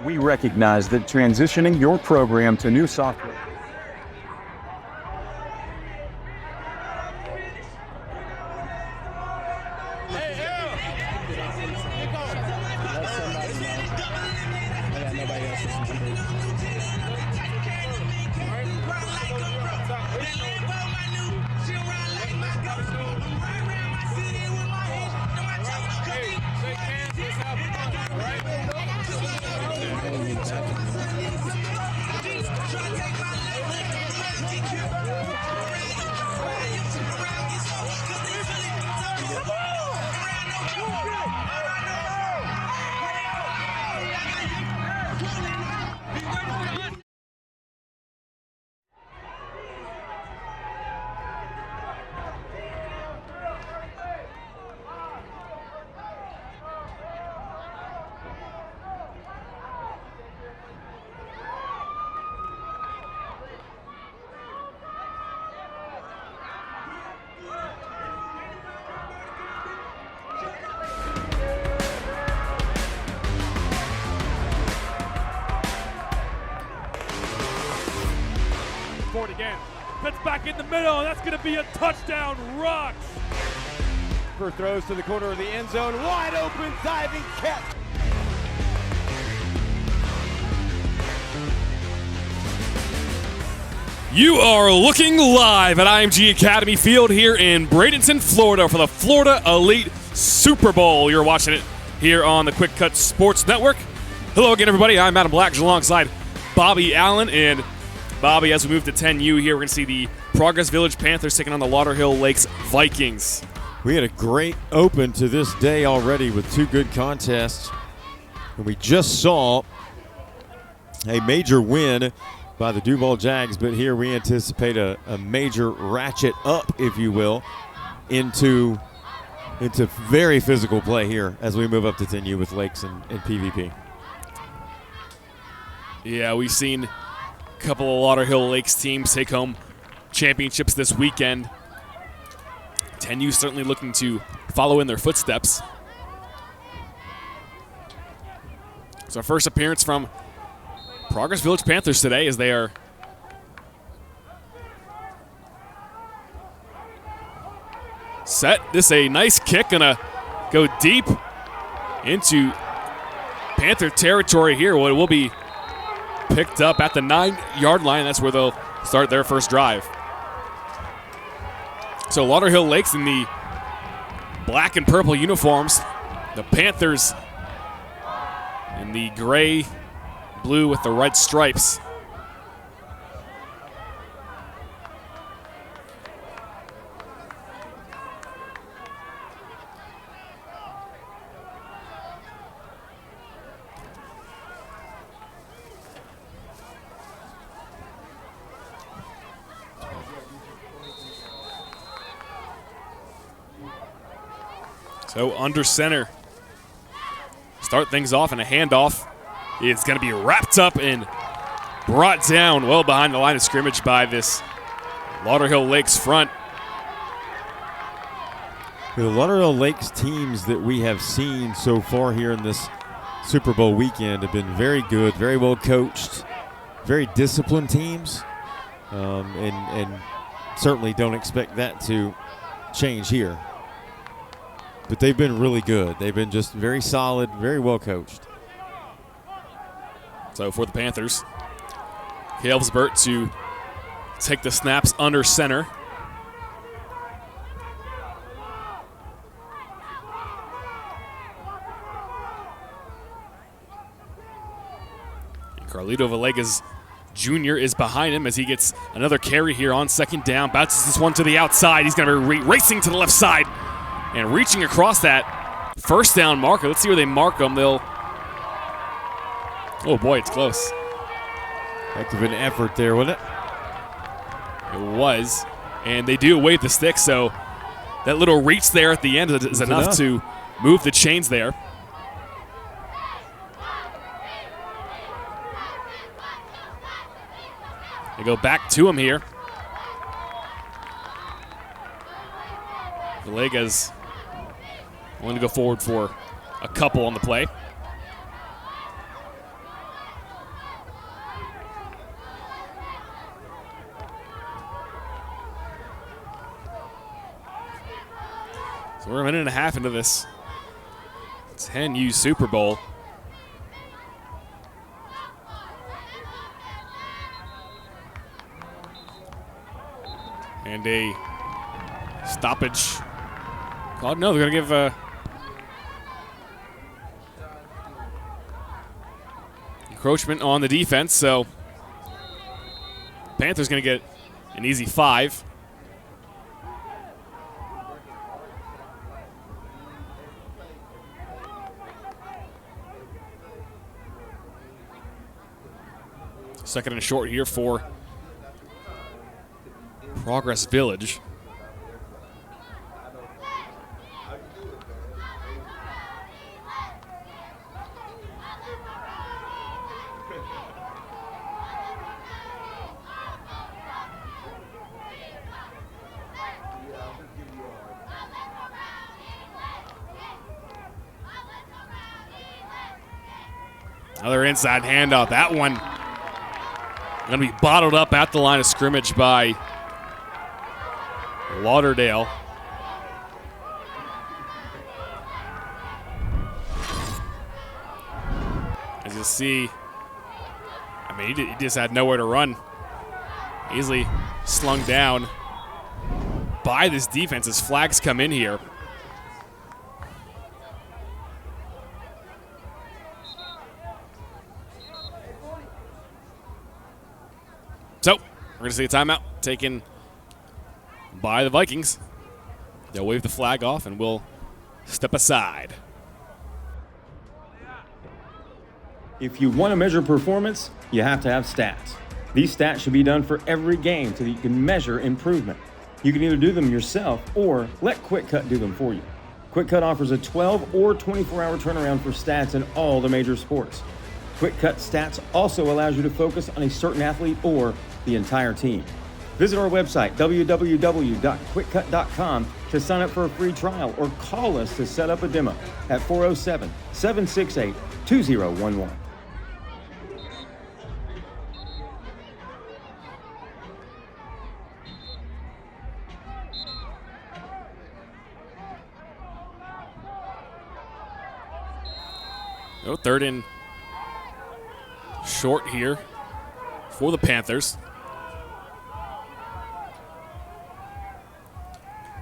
We recognize that transitioning your program to new software again. Cuts back in the middle, and that's going to be a touchdown rush. For throws to the corner of the end zone, wide open diving catch. You are looking live at IMG Academy Field here in Bradenton, Florida for the Florida Elite Super Bowl. You're watching it here on the QwikCut Sports Network. Hello again, everybody. I'm Adam Black alongside Bobby Allen. And Bobby, as we move to 10U here, we're going to see the Progress Village Panthers taking on the Lauderdale Lakes Vikings. We had a great open to this day already with two good contests. And we just saw a major win by the Duval Jags, but here we anticipate a major ratchet up, if you will, into very physical play here as we move up to 10U with Lakes and PvP. Yeah, we've seen a couple of Lauderdale Lakes teams take home championships this weekend. 10U certainly looking to follow in their footsteps. It's our first appearance from Progress Village Panthers today as they are set. This is a nice kick, gonna go deep into Panther territory here. Well, it will be picked up at the 9-yard line. That's where they'll start their first drive. So Lauderdale Lakes in the black and purple uniforms. The Panthers in the gray, blue with the red stripes. So under center, start things off, and a handoff is going to be wrapped up and brought down well behind the line of scrimmage by this Lauderdale Lakes front. The Lauderdale Lakes teams that we have seen so far here in this Super Bowl weekend have been very good, very well coached, very disciplined teams, and certainly don't expect that to change here. But they've been really good. They've been just very solid, very well coached. So for the Panthers, Halesbert to take the snaps under center. Carlito Villegas Jr. is behind him as he gets another carry here on second down. Bounces this one to the outside. He's going to be racing to the left side and reaching across that first down marker. Let's see where they mark them. They'll. Oh boy, it's close. Heck of an effort there, wasn't it? It was. And they do wave the stick, so that little reach there at the end is enough to move the chains there. They go back to him here. Villegas willing to go forward for a couple on the play. So we're a minute and a half into this 10U Super Bowl. And a stoppage. Oh, no, they're going to give encroachment on the defense, so Panthers going to get an easy 5. Second and short here for Progress Village. Another inside handoff. That one going to be bottled up at the line of scrimmage by Lauderdale. As you'll see, I mean, he just had nowhere to run. Easily slung down by this defense as flags come in here. So, we're going to see a timeout taken by the Vikings. They'll wave the flag off and we'll step aside. If you want to measure performance, you have to have stats. These stats should be done for every game so that you can measure improvement. You can either do them yourself or let QwikCut do them for you. QwikCut offers a 12 or 24-hour turnaround for stats in all the major sports. QwikCut Stats also allows you to focus on a certain athlete or the entire team. Visit our website, www.QwikCut.com, to sign up for a free trial or call us to set up a demo at 407-768-2011. Oh, third and short here for the Panthers.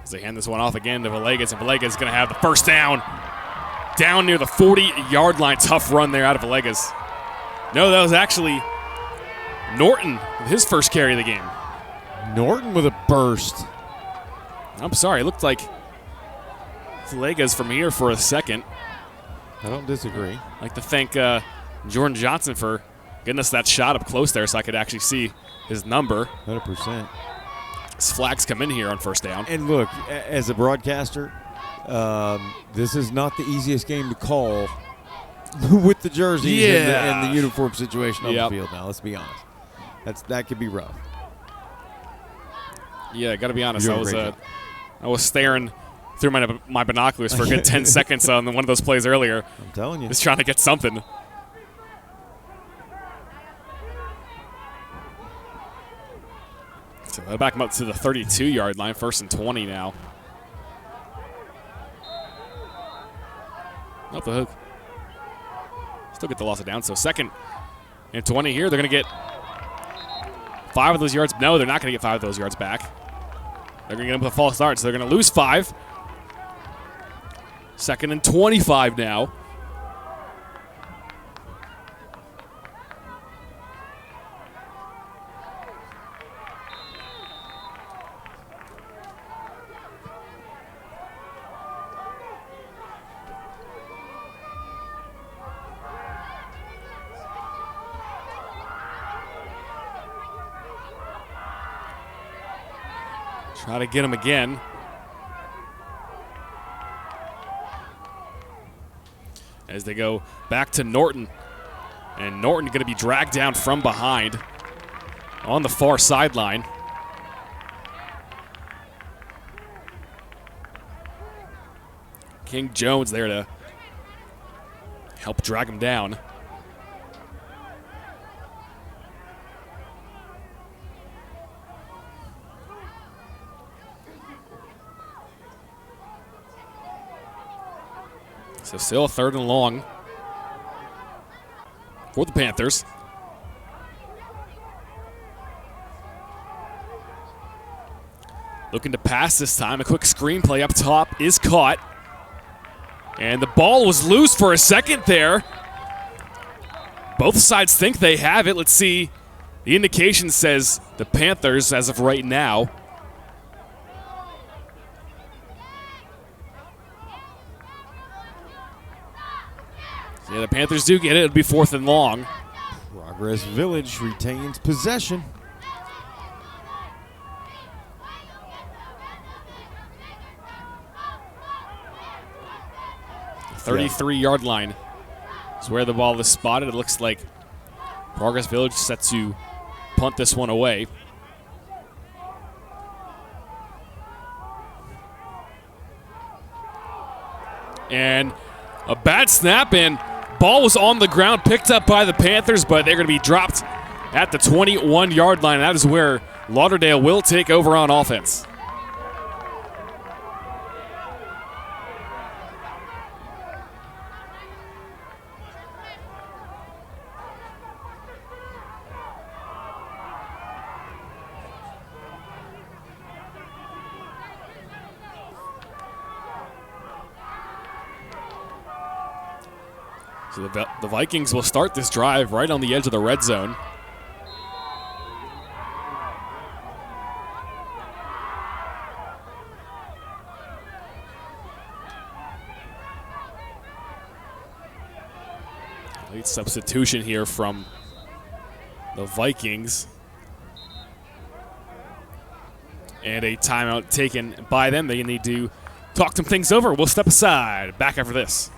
As they hand this one off again to Villegas, and Villegas is going to have the first down near the 40-yard line. Tough run there out of Villegas. No, that was actually Norton with his first carry of the game. Norton with a burst. I'm sorry, it looked like Villegas from here for a second. I don't disagree. I'd like to thank Jordan Johnson for getting us that shot up close there so I could actually see his number. 100%. As flags come in here on first down. And look, as a broadcaster, this is not the easiest game to call with the jerseys and the uniform situation on the field now, let's be honest. That could be rough. Yeah, got to be honest. I was staring through my binoculars for a good 10 seconds on one of those plays earlier. I'm telling you. Just trying to get something. So they'll back him up to the 32-yard line, 1st and 20 now. Up the hook. Still get the loss of down. So 2nd and 20 here. They're going to get 5 of those yards. No, they're not going to get 5 of those yards back. They're going to get them with a false start, so they're going to lose 5. 2nd and 25 now. Try to get him again. As they go back to Norton. And Norton going to be dragged down from behind on the far sideline. King Jones there to help drag him down. So still a 3rd and long for the Panthers. Looking to pass this time. A quick screenplay up top is caught. And the ball was loose for a second there. Both sides think they have it. Let's see. The indication says the Panthers as of right now. So yeah, the Panthers do get it. It'll be 4th and long. Progress Village retains possession. The 33-yard line is where the ball is spotted. It looks like Progress Village set to punt this one away. And a bad snap, and ball was on the ground, picked up by the Panthers, but they're going to be dropped at the 21-yard line. That is where Lauderdale will take over on offense. So the Vikings will start this drive right on the edge of the red zone. Late substitution here from the Vikings. And a timeout taken by them. They need to talk some things over. We'll step aside. Back after this.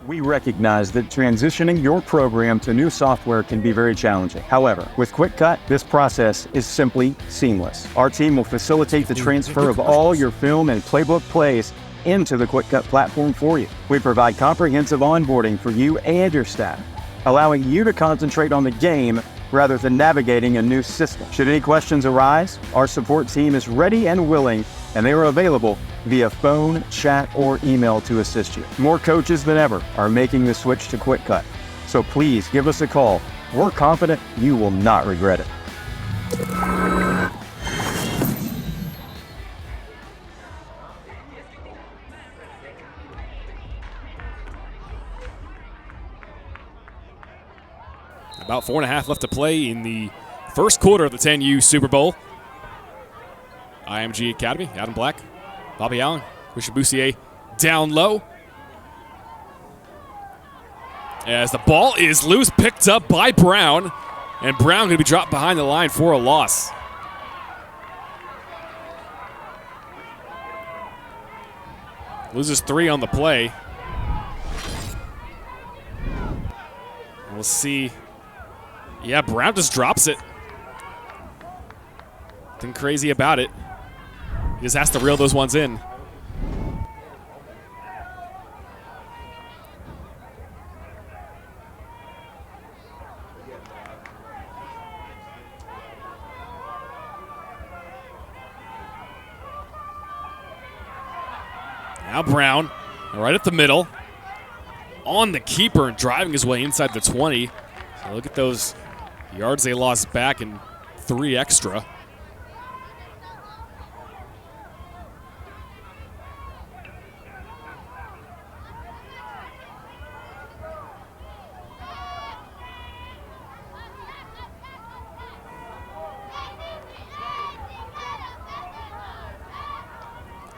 We recognize that transitioning your program to new software can be very challenging. However, with QwikCut, this process is simply seamless. Our team will facilitate the transfer of all your film and playbook plays into the QwikCut platform for you. We provide comprehensive onboarding for you and your staff, allowing you to concentrate on the game rather than navigating a new system. Should any questions arise, our support team is ready and willing, and they are available via phone, chat, or email to assist you. More coaches than ever are making the switch to QwikCut, so please give us a call. We're confident you will not regret it. About 4.5 left to play in the first quarter of the 10U Super Bowl. IMG Academy, Adam Black, Bobby Allen, Christian Boussier down low. As the ball is loose, picked up by Brown. And Brown going to be dropped behind the line for a loss. Loses 3 on the play. And we'll see. Yeah, Brown just drops it. Nothing crazy about it. He just has to reel those ones in. Now Brown, right at the middle, on the keeper and driving his way inside the 20. So look at those yards they lost back and 3 extra.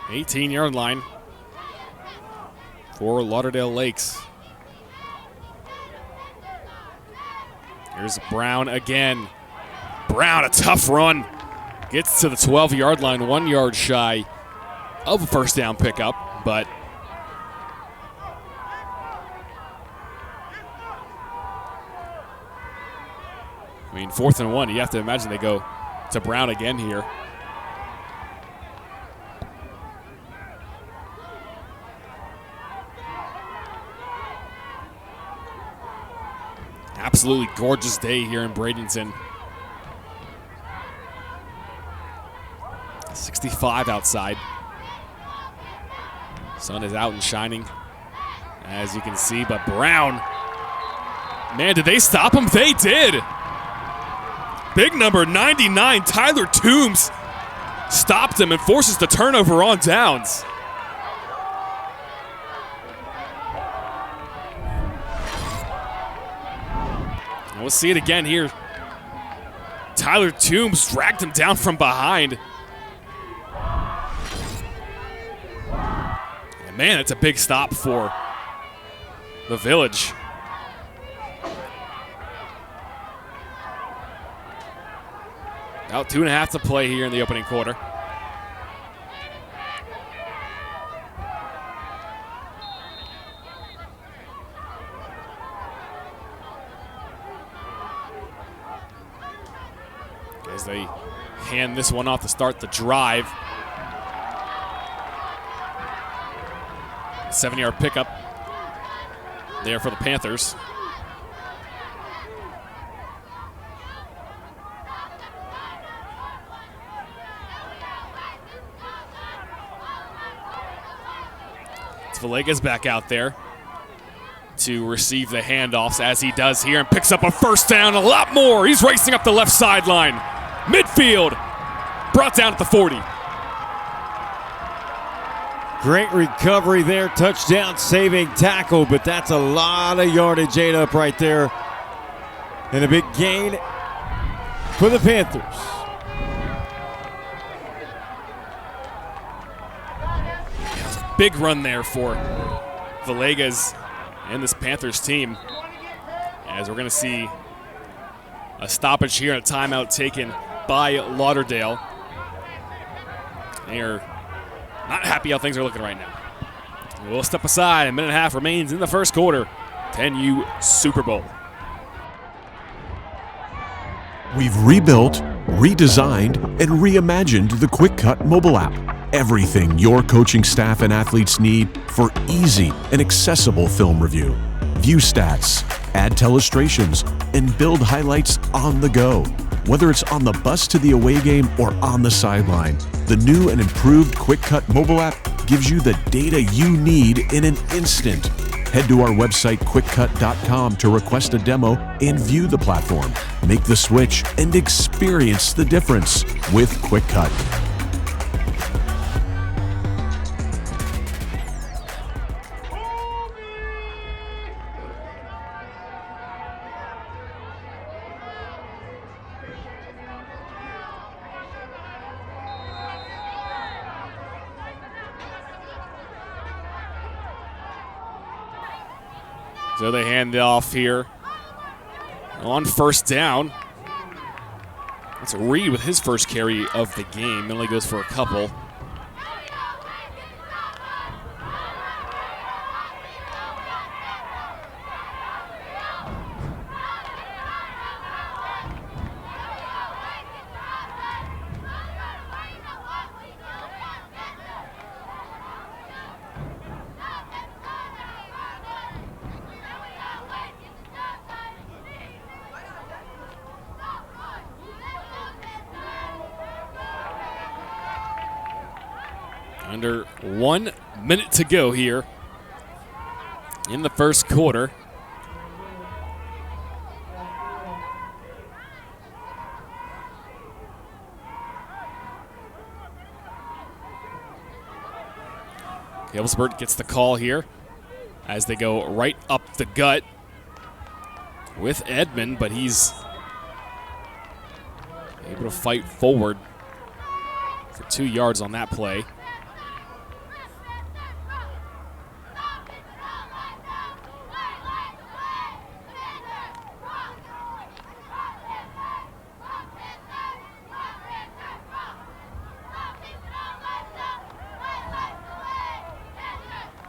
$18-yard line for Lauderdale Lakes. Here's Brown again. Brown, a tough run. Gets to the 12-yard line, 1 yard shy of a first down pickup, but I mean, 4th and 1, you have to imagine they go to Brown again here. Absolutely gorgeous day here in Bradenton. 65 outside. Sun is out and shining, as you can see, but Brown, man, did they stop him? They did. Big number 99, Tyler Toombs, stopped him and forces the turnover on downs. And we'll see it again here. Tyler Toombs dragged him down from behind. And man, it's a big stop for the Village. About 2.5 to play here in the opening quarter. As they hand this one off to start the drive. 7-yard pickup there for the Panthers. Villegas back out there to receive the handoffs, as he does here, and picks up a first down, a lot more. He's racing up the left sideline. Midfield, brought down at the 40. Great recovery there, touchdown saving tackle, but that's a lot of yardage ate up right there. And a big gain for the Panthers. Big run there for Villegas and this Panthers team, as we're going to see a stoppage here and a timeout taken by Lauderdale. They are not happy how things are looking right now. We'll step aside. 1.5 minutes remains in the first quarter. 10U Super Bowl. We've rebuilt, redesigned, and reimagined the QwikCut mobile app. Everything your coaching staff and athletes need for easy and accessible film review. View stats, add illustrations, and build highlights on the go. Whether it's on the bus to the away game or on the sideline, the new and improved QwikCut mobile app gives you the data you need in an instant. Head to our website, QwikCut.com, to request a demo and view the platform. Make the switch and experience the difference with QwikCut. So they hand it off here on first down. That's Reed with his first carry of the game. Only goes for a couple. Under 1 minute to go here in the first quarter. Galesburg gets the call here as they go right up the gut with Edmond, but he's able to fight forward for 2 yards on that play.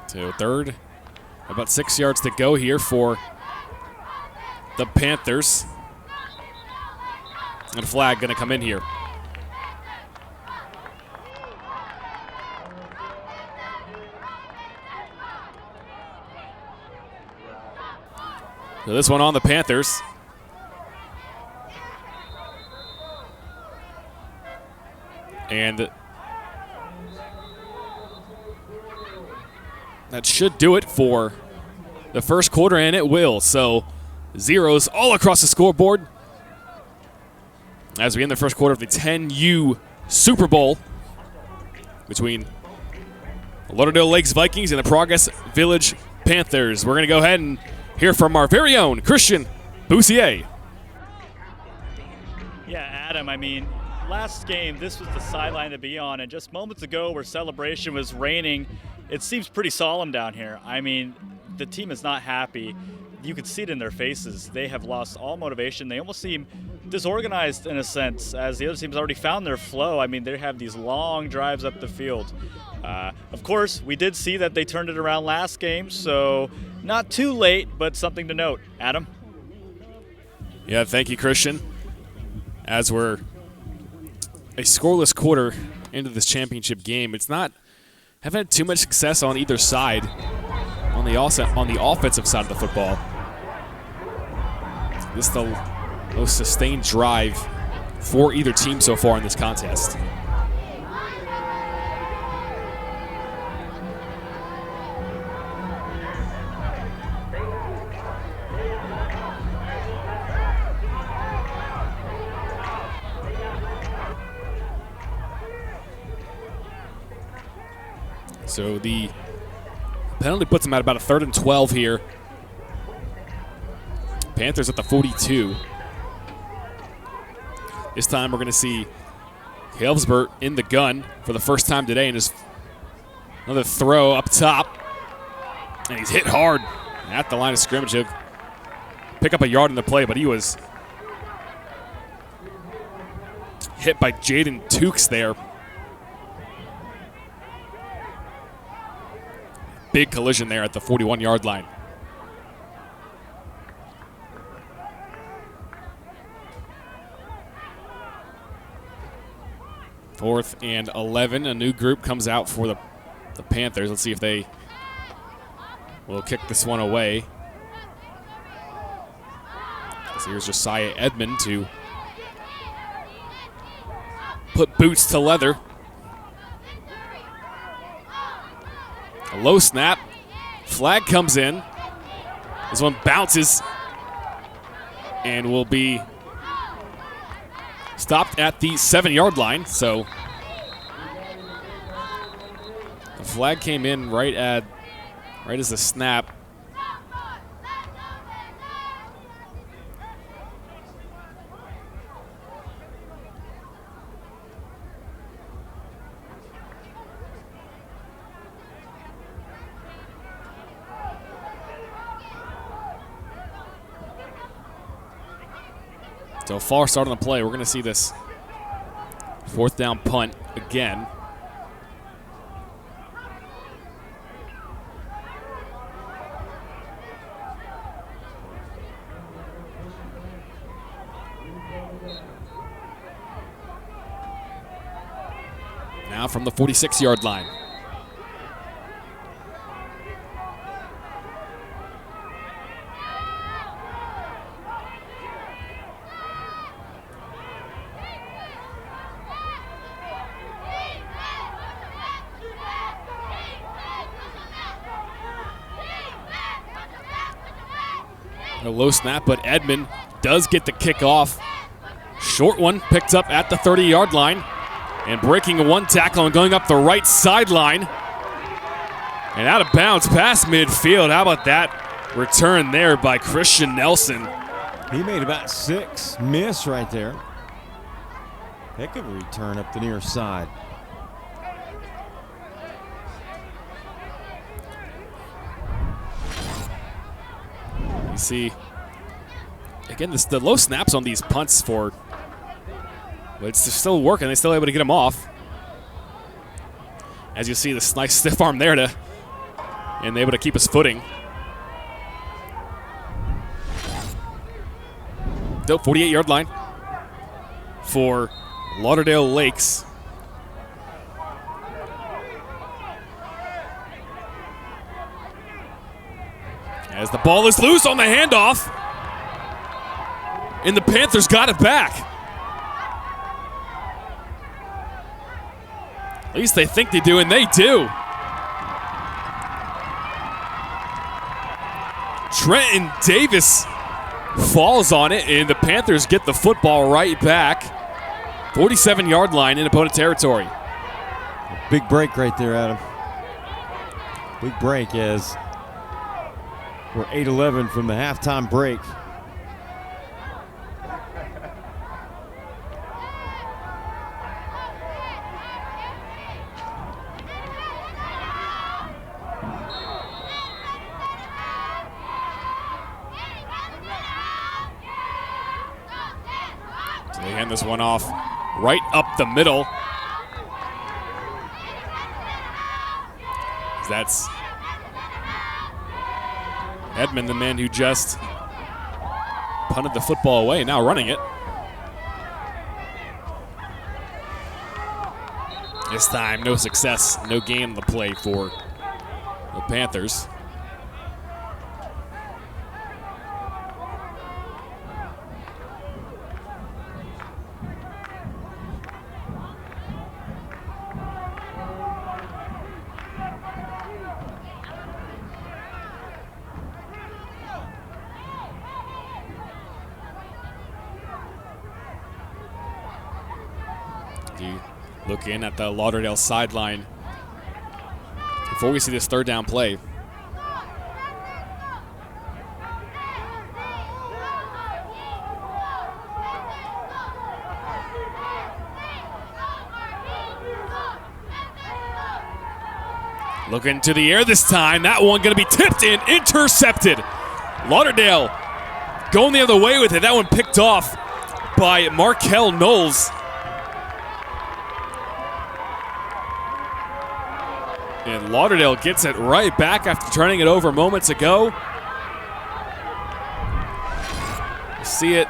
So third, about 6 yards to go here for the Panthers. And a flag going to come in here. So this one on the Panthers. And that should do it for the first quarter, and it will. So zeros all across the scoreboard as we end the first quarter of the 10U Super Bowl between Lauderdale Lakes Vikings and the Progress Village Panthers. We're going to go ahead and hear from our very own Christian Boussier. Yeah, Adam, I mean, last game, this was the sideline to be on, and just moments ago where celebration was raining, it seems pretty solemn down here. I mean, the team is not happy. You could see it in their faces. They have lost all motivation. They almost seem disorganized in a sense, as the other team's already found their flow. I mean, they have these long drives up the field. Of course, we did see that they turned it around last game, so not too late, but something to note. Adam? Yeah, thank you, Christian. As we're a scoreless quarter into this championship game, haven't had too much success on either side on the offensive side of the football. This is the most sustained drive for either team so far in this contest. So the penalty puts them at about a 3rd and 12 here. Panthers at the 42. This time we're going to see Helvsbert in the gun for the first time today, and just another throw up top. And he's hit hard at the line of scrimmage. He'll pick up a yard in the play, but he was hit by Jaden Tukes there. Big collision there at the 41-yard line. Fourth and 11. A new group comes out for the Panthers. Let's see if they will kick this one away. So here's Josiah Edmond to put boots to leather. A low snap. Flag comes in. This one bounces and will be stopped at the 7-yard line. So the flag came in right as the snap. So far start on the play. We're going to see this 4th down punt again. Now from the 46-yard line. A low snap, but Edmond does get the kickoff. Short one picked up at the 30-yard line. And breaking one tackle and going up the right sideline. And out of bounds past midfield. How about that return there by Christian Nelson? He made about 6 miss right there. Heck of a return up the near side. You see, again, the low snaps on these punts but it's still working. They're still able to get them off. As you see, this nice stiff arm there and able to keep his footing. Still 48-yard line for Lauderdale Lakes. As the ball is loose on the handoff. And the Panthers got it back. At least they think they do, and they do. Trenton Davis falls on it, and the Panthers get the football right back. 47-yard line in opponent territory. Big break right there, Adam. Big break as we're 8-11 from the halftime break. So they hand this one off right up the middle. That's Edmond, the man who just punted the football away, now running it. This time, no success, no gain on the play for the Panthers. You look in at the Lauderdale sideline before we see this third down play. Looking to the air this time. That one going to be tipped and intercepted. Lauderdale going the other way with it. That one picked off by Markel Knowles. And Lauderdale gets it right back after turning it over moments ago. See it.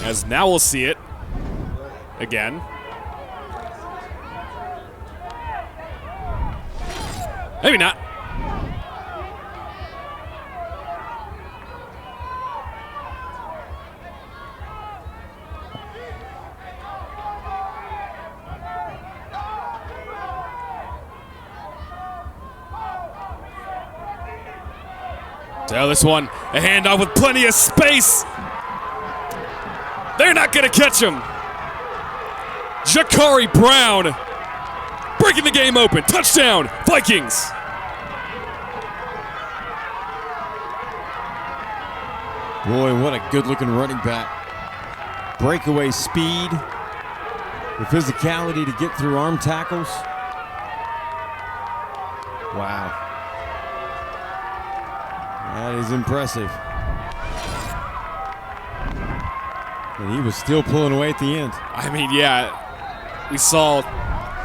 As now we'll see it again. Maybe not. So this one, a handoff with plenty of space. They're not going to catch him. Jakari Brown breaking the game open. Touchdown, Vikings. Boy, what a good-looking running back. Breakaway speed, the physicality to get through arm tackles. Wow. That is impressive. And he was still pulling away at the end. I mean, yeah, we saw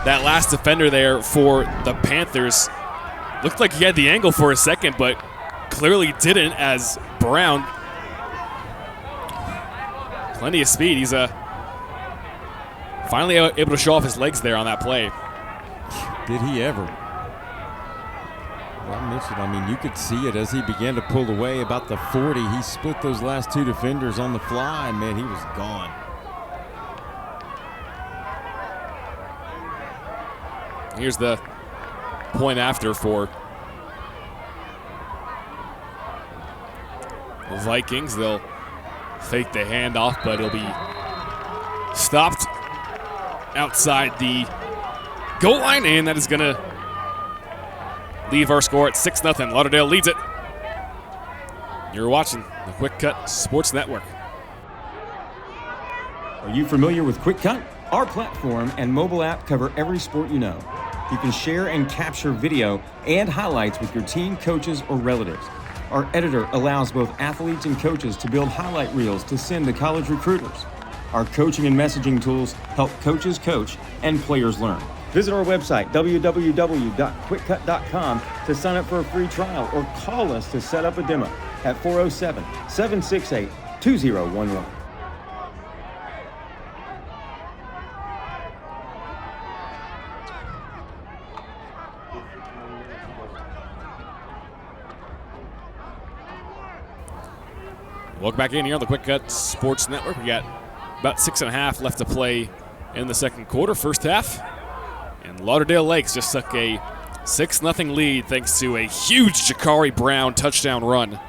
that last defender there for the Panthers. Looked like he had the angle for a second, but clearly didn't, as Brown, plenty of speed. He's finally able to show off his legs there on that play. Did he ever? I mentioned, I mean, you could see it as he began to pull away about the 40. He split those last two defenders on the fly, and man, he was gone. Here's the point after for the Vikings. They'll fake the handoff, but it'll be stopped outside the goal line, and that is going to leave our score at 6-0. Lauderdale leads it. You're watching the QwikCut Sports Network. Are you familiar with QwikCut? Our platform and mobile app cover every sport you know. You can share and capture video and highlights with your team, coaches, or relatives. Our editor allows both athletes and coaches to build highlight reels to send to college recruiters. Our coaching and messaging tools help coaches coach and players learn. Visit our website, www.QwikCut.com, to sign up for a free trial or call us to set up a demo at 407-768-2011. Welcome back in here on the QwikCut Sports Network. We got about 6.5 left to play in the second quarter, first half. And Lauderdale Lakes just took a 6-0 lead thanks to a huge Jakari Brown touchdown run.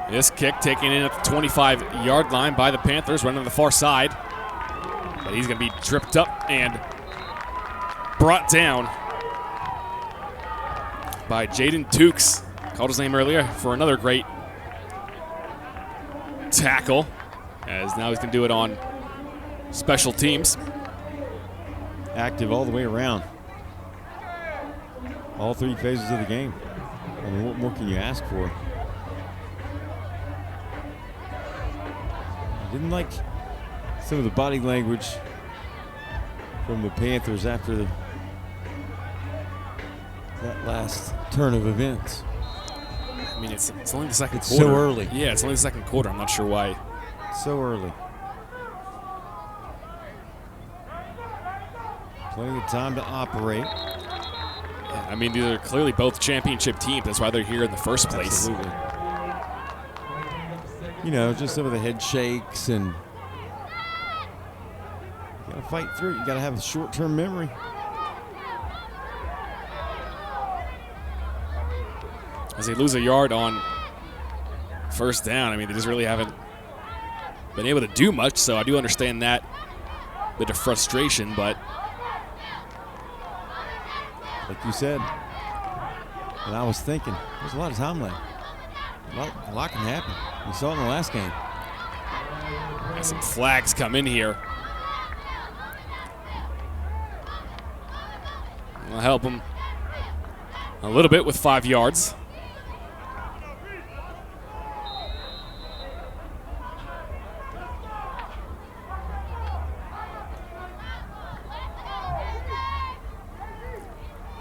This kick taken in at the 25-yard line by the Panthers, running to the far side. But he's going to be tripped up and brought down by Jaden Tukes. Called his name earlier for another great tackle, as now he's going to do it on special teams. Active all the way around. All three phases of the game. I mean, what more can you ask for? Didn't like some of the body language from the Panthers after that last turn of events. I mean, it's only the second It's quarter. so early. Yeah, it's only the second quarter. I'm not sure why. So early. Plenty of time to operate. I mean, these are clearly both championship teams. That's why they're here in the first place. Absolutely. You know, just some of the head shakes, and you gotta fight through it. You gotta have a short-term memory. As they lose a yard on first down, I mean, they just really haven't been able to do much, so I do understand that bit of frustration, but Like you said, and I was thinking, there's a lot of time left. A lot can happen. We saw it in the last game. and some flags come in here. I'll help them a little bit with 5 yards.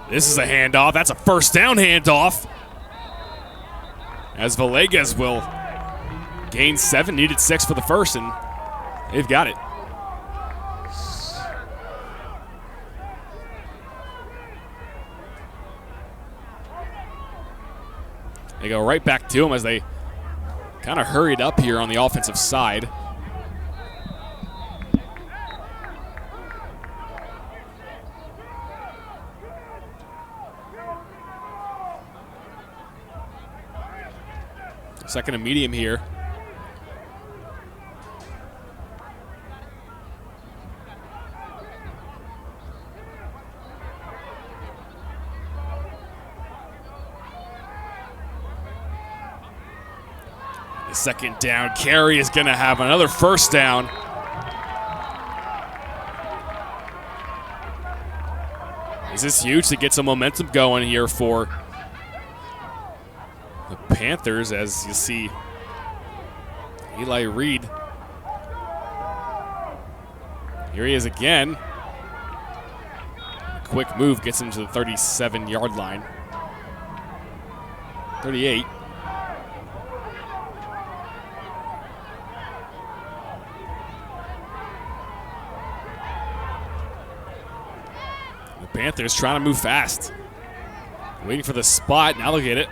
This is a handoff. That's a first down handoff. As Villegas will gain 7, needed 6 for the first, and they've got it. They go right back to him as they kind of hurried up here on the offensive side. Second and medium here. The second down carry is going to have another first down. This is huge to get some momentum going here for the Panthers, as you see Eli Reed. Here he is again. A quick move gets him to the 37-yard line. 38. The Panthers trying to move fast. Waiting for the spot. Now they'll get it.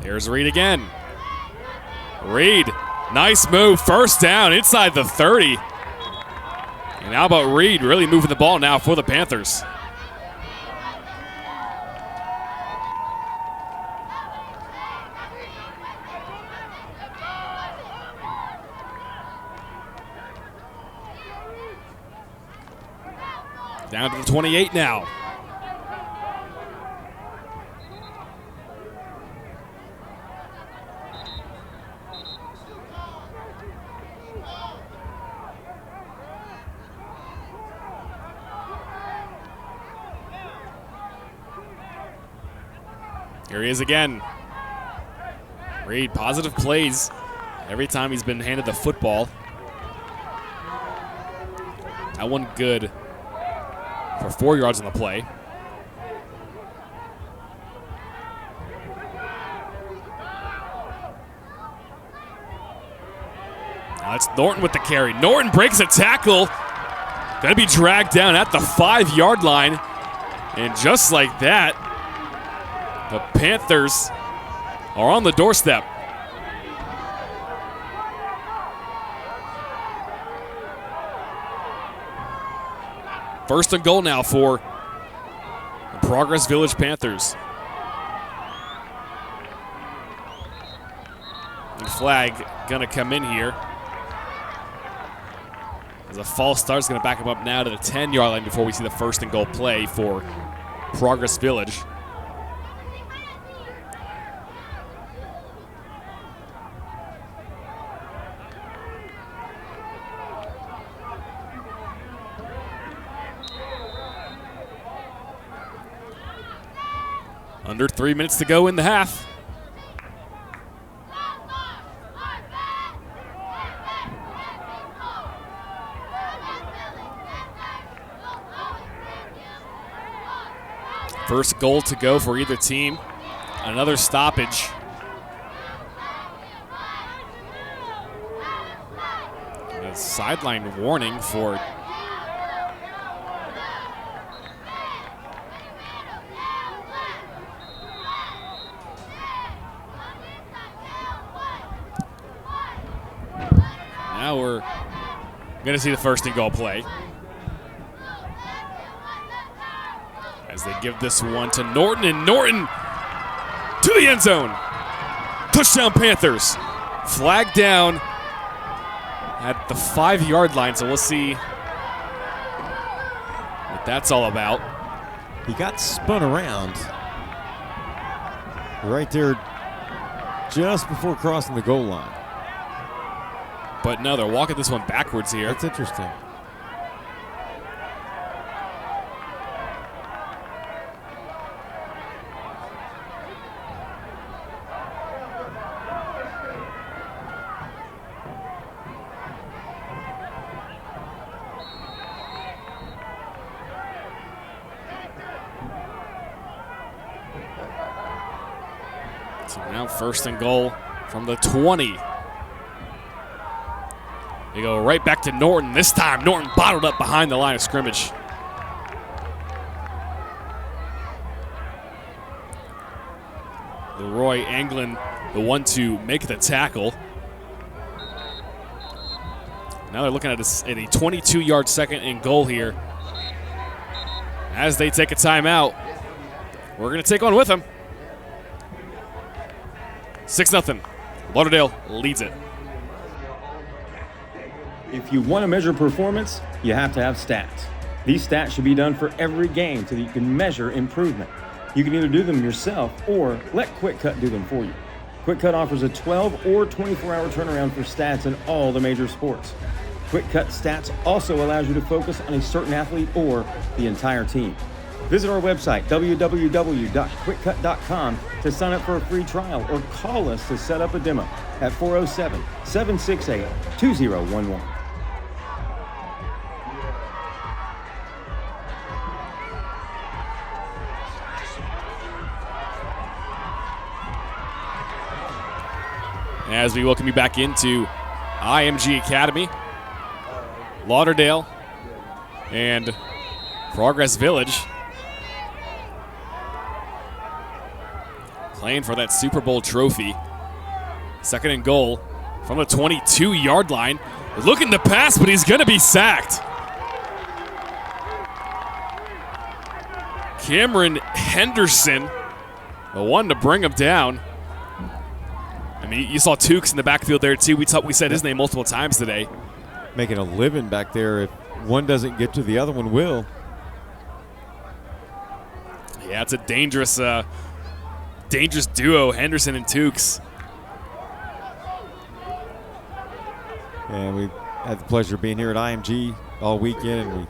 There's Reed again. Reed, nice move. First down inside the 30. And how about Reed really moving the ball now for the Panthers? Down to the 28 now. Here he is again. Reed, positive plays Every time he's been handed the football. That one good for 4 yards on the play. Now it's Norton with the carry. Norton breaks a tackle. Going to be dragged down at the 5-yard line. And just like that, the Panthers are on the doorstep. First and goal now for the Progress Village Panthers. And flag gonna come in here. As a false start is gonna back him up now to the 10-yard line before we see the first and goal play for Progress Village. Under 3 minutes to go in the half. First goal to go for either team. Another stoppage. A sideline warning for now we're going to see the first and goal play. As they give this one to Norton, and Norton to the end zone. Touchdown Panthers. Flag down at the 5-yard line, so we'll see what that's all about. He got spun around right there just before crossing the goal line. But no, they're walking this one backwards here. That's interesting. So now first and goal from the 20. They go right back to Norton. This time, Norton bottled up behind the line of scrimmage. Leroy Anglin, the one to make the tackle. Now they're looking at a 22-yard second and goal here. As they take a timeout, we're going to take one with them. 6-0. Lauderdale leads it. If you want to measure performance, you have to have stats. These stats should be done for every game so that you can measure improvement. You can either do them yourself or let QwikCut do them for you. QwikCut offers a 12 or 24-hour turnaround for stats in all the major sports. QwikCut Stats also allows you to focus on a certain athlete or the entire team. Visit our website, www.QwikCut.com, to sign up for a free trial or call us to set up a demo at 407-768-2011. As we welcome you back into IMG Academy, Lauderdale and Progress Village playing for that Super Bowl trophy. Second and goal from the 22-yard line. Looking to pass, but he's going to be sacked. Cameron Henderson, the one to bring him down. I mean, you saw Tukes in the backfield there too. We said his name multiple times today. Making a living back there. If one doesn't get to, the other one will. Yeah, it's a dangerous duo, Henderson and Tukes. And we had the pleasure of being here at IMG all weekend, and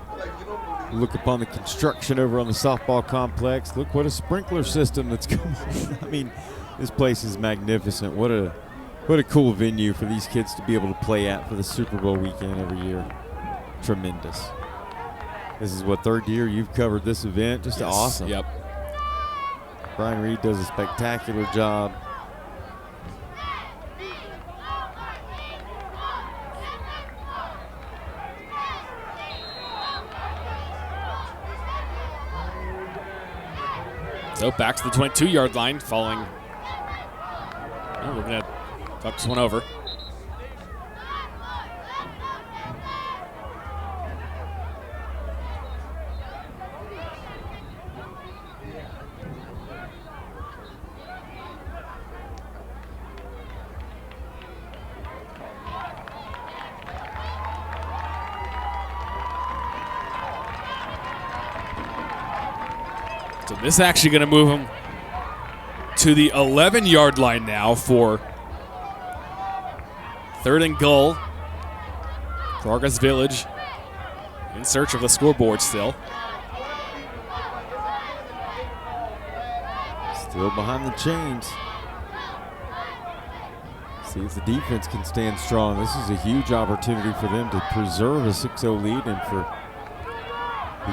we look upon the construction over on the softball complex. Look what a sprinkler system that's going on. I mean, this place is magnificent. What a What a cool venue for these kids to be able to play at for the Super Bowl weekend every year. Tremendous. This is what, third year you've covered this event? Just awesome. Yep. Brian Reed does a spectacular job. So back to the 22-yard line following. Oh, we're going to tuck this one over. So this is actually going to move him to the 11-yard line now for 3rd and goal. Progress Village in search of the scoreboard still. Still behind the chains. See if the defense can stand strong. This is a huge opportunity for them to preserve a 6-0 lead, and for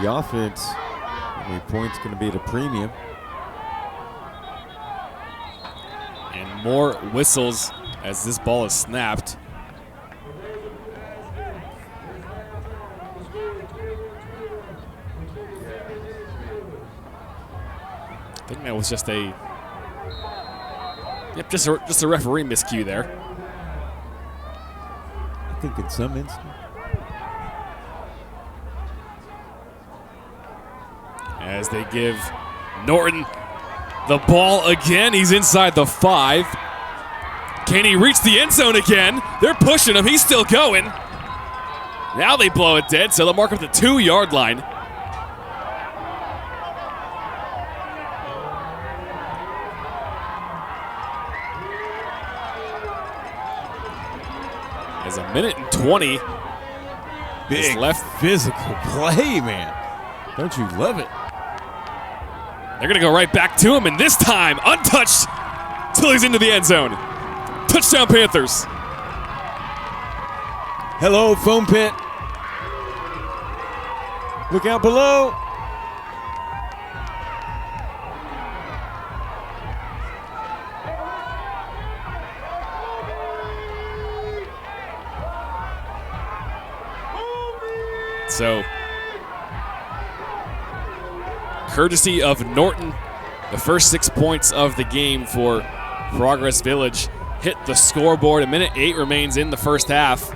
the offense, the point's going to be at a premium. And more whistles as this ball is snapped. I think that was just a just a referee miscue there. I think in some instance. As they give Norton the ball again. He's inside the 5. Can he reach the end zone again? They're pushing him. He's still going. Now they blow it dead, so they'll mark up the 2-yard line. As a minute and 20 Big left. Physical play, man. Don't you love it? They're going to go right back to him, and this time, untouched till he's into the end zone. Touchdown, Panthers. Hello, foam pit. Look out below. So, courtesy of Norton, the first 6 points of the game for Progress Village hit the scoreboard. A minute 8 remains in the first half.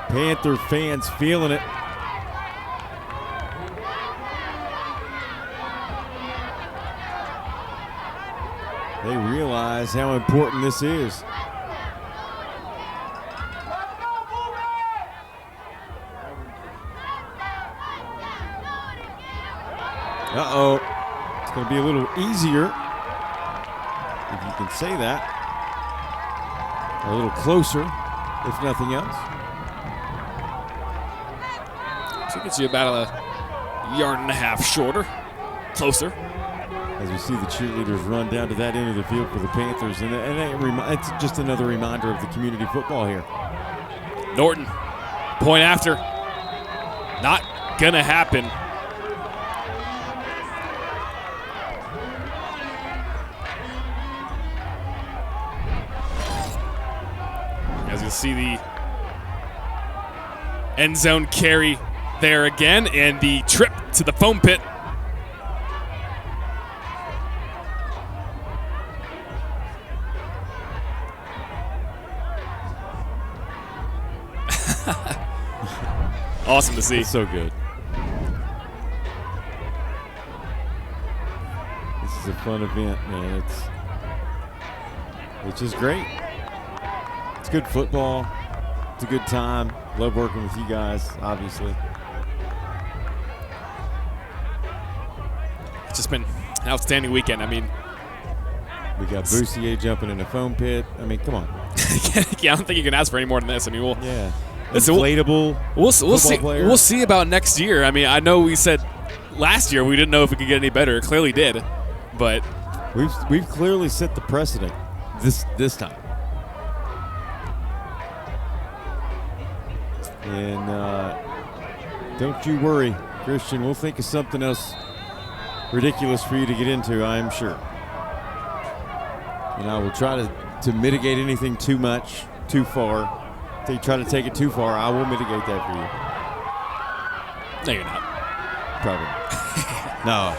Panther fans feeling it. They realize how important this is. Uh-oh. It's going to be a little easier, if you can say that. A little closer, if nothing else. So it gets you about a yard and a half shorter, closer. As we see the cheerleaders run down to that end of the field for the Panthers, and it's just another reminder of the community football here. Norton, point after. Not gonna happen. As you see the end zone carry there again, and the trip to the foam pit. Awesome to see. It's so good. This is a fun event, man. It's just great. It's good football. It's a good time. Love working with you guys, obviously. It's just been an outstanding weekend. I mean, we got Boussier jumping in a foam pit. I mean, come on. Yeah, I don't think you can ask for any more than this. I mean, yeah. Listen, Inflatable. We'll see. Player. We'll see about next year. I mean, I know we said last year we didn't know if it could get any better. It clearly did, but we've clearly set the precedent this time. And don't you worry, Christian. We'll think of something else ridiculous for you to get into, I am sure. And I will try to mitigate anything too much, too far. If you try to take it too far, I will mitigate that for you. No, you're not. Probably. No.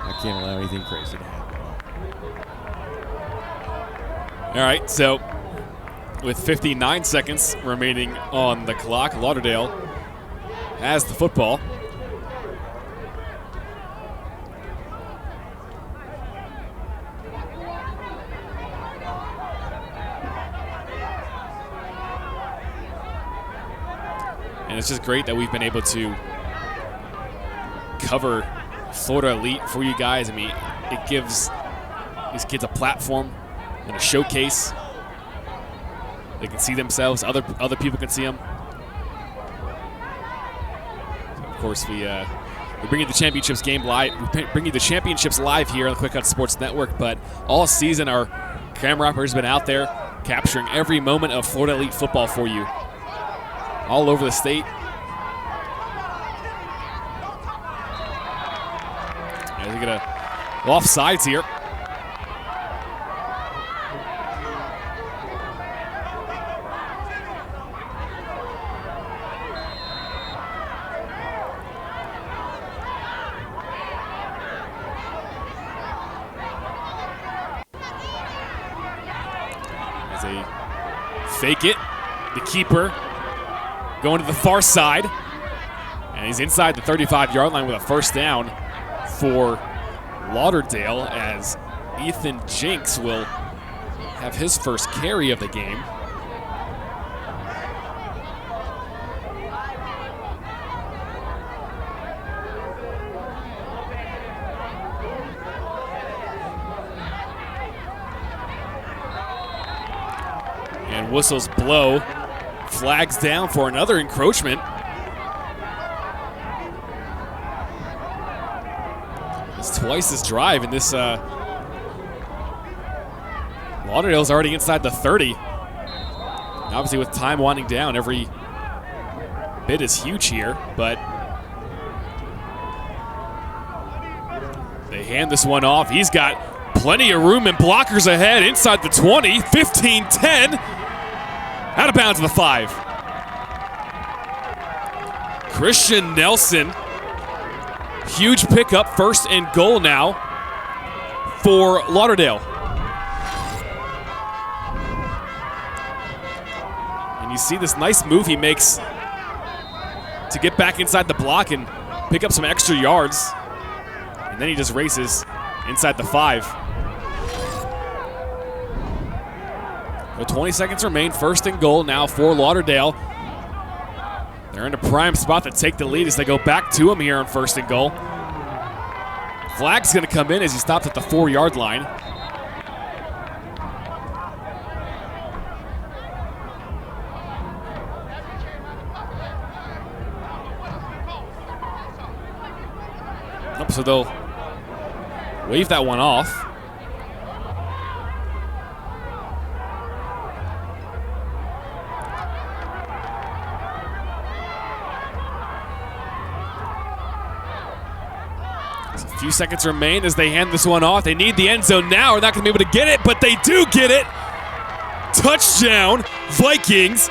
I can't allow anything crazy to happen. All right, so with 59 seconds remaining on the clock, Lauderdale has the football. And it's just great that we've been able to cover Florida Elite for you guys. I mean, it gives these kids a platform and a showcase. They can see themselves. Other people can see them. So of course, we bring you the championships game live. We bring you the championships live here on the QwikCut Sports Network. But all season, our camera operator's been out there capturing every moment of Florida Elite football for you, all over the state. And we get a offsides here. As they fake it, the keeper going to the far side, and he's inside the 35-yard line with a first down for Lauderdale, as Ethan Jinks will have his first carry of the game. And whistles blow. Flags down for another encroachment. It's twice this drive, and this Lauderdale's already inside the 30. Obviously, with time winding down, every bit is huge here, but they hand this one off. He's got plenty of room and blockers ahead inside the 20, 15-10. Out of bounds to the 5. Christian Nelson. Huge pickup, first and goal now for Lauderdale. And you see this nice move he makes to get back inside the block and pick up some extra yards. And then he just races inside the 5. Well, 20 seconds remain. First and goal now for Lauderdale. They're in a prime spot to take the lead as they go back to him here on first and goal. Flag's going to come in as he stops at the 4-yard line. So they'll wave that one off. A few seconds remain as they hand this one off. They need the end zone now. They're not going to be able to get it, but they do get it. Touchdown, Vikings,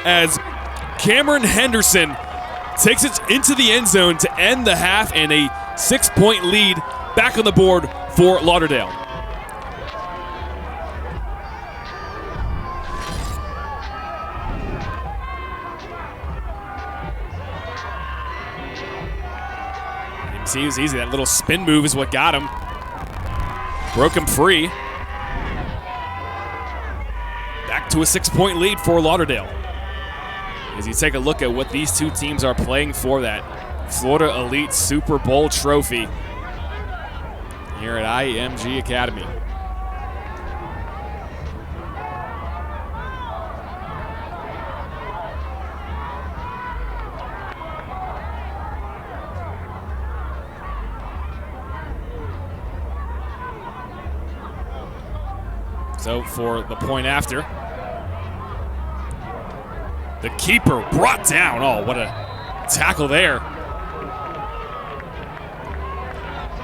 as Cameron Henderson takes it into the end zone to end the half, and a 6-point lead back on the board for Lauderdale. See, it was easy. That little spin move is what got him. Broke him free. Back to a 6-point lead for Lauderdale. As you take a look at what these two teams are playing for, that Florida Elite Super Bowl trophy here at IMG Academy. So for the point after, the keeper brought down. Oh, what a tackle there.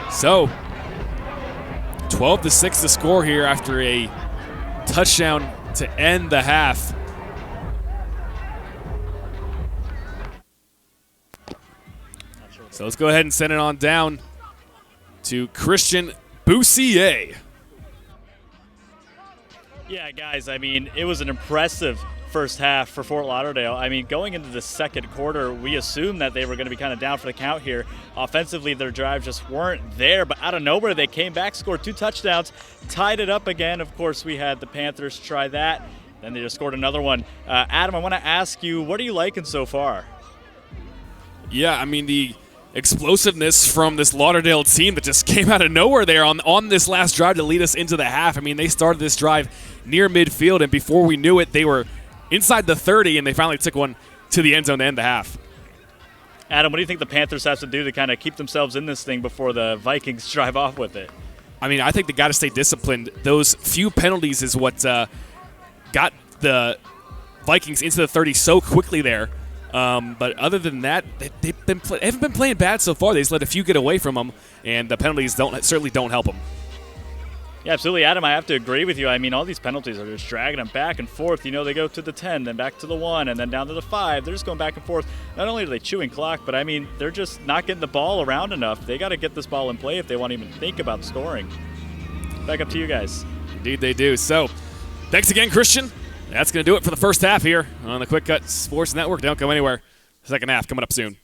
So 12-6 the score here after a touchdown to end the half. So let's go ahead and send it on down to Christian Boussier. Yeah, guys, I mean, it was an impressive first half for Fort Lauderdale. I mean, going into the second quarter, we assumed that they were going to be kind of down for the count here. Offensively, their drives just weren't there, but out of nowhere, they came back, scored 2 touchdowns, tied it up again. Of course, we had the Panthers try that. Then they just scored another one. Adam, I want to ask you, what are you liking so far? Yeah, I mean, the explosiveness from this Lauderdale team that just came out of nowhere there on this last drive to lead us into the half. I mean, they started this drive near midfield, and before we knew it, they were inside the 30, and they finally took one to the end zone to end the half. Adam, what do you think the Panthers have to do to kind of keep themselves in this thing before the Vikings drive off with it? I mean, I think they got to stay disciplined. Those few penalties is what got the Vikings into the 30 so quickly there. But other than that, they haven't been playing bad so far. They just let a few get away from them, and the penalties certainly don't help them. Yeah, absolutely, Adam. I have to agree with you. I mean, all these penalties are just dragging them back and forth. You know, they go to the 10, then back to the 1, and then down to the 5. They're just going back and forth. Not only are they chewing clock, but, I mean, they're just not getting the ball around enough. They got to get this ball in play if they want to even think about scoring. Back up to you guys. Indeed they do. So, thanks again, Christian. That's going to do it for the first half here on the Quick Cut Sports Network. Don't go anywhere. Second half coming up soon.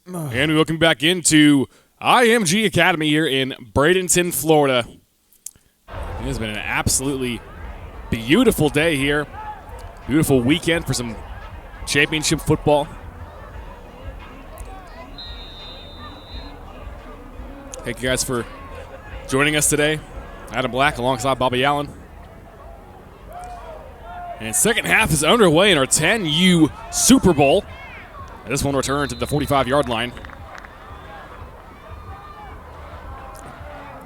And welcome back into IMG Academy here in Bradenton, Florida. It has been an absolutely beautiful day here. Beautiful weekend for some championship football. Thank you guys for joining us today. Adam Black alongside Bobby Allen. And second half is underway in our 10U Super Bowl. This one returned to the 45-yard line.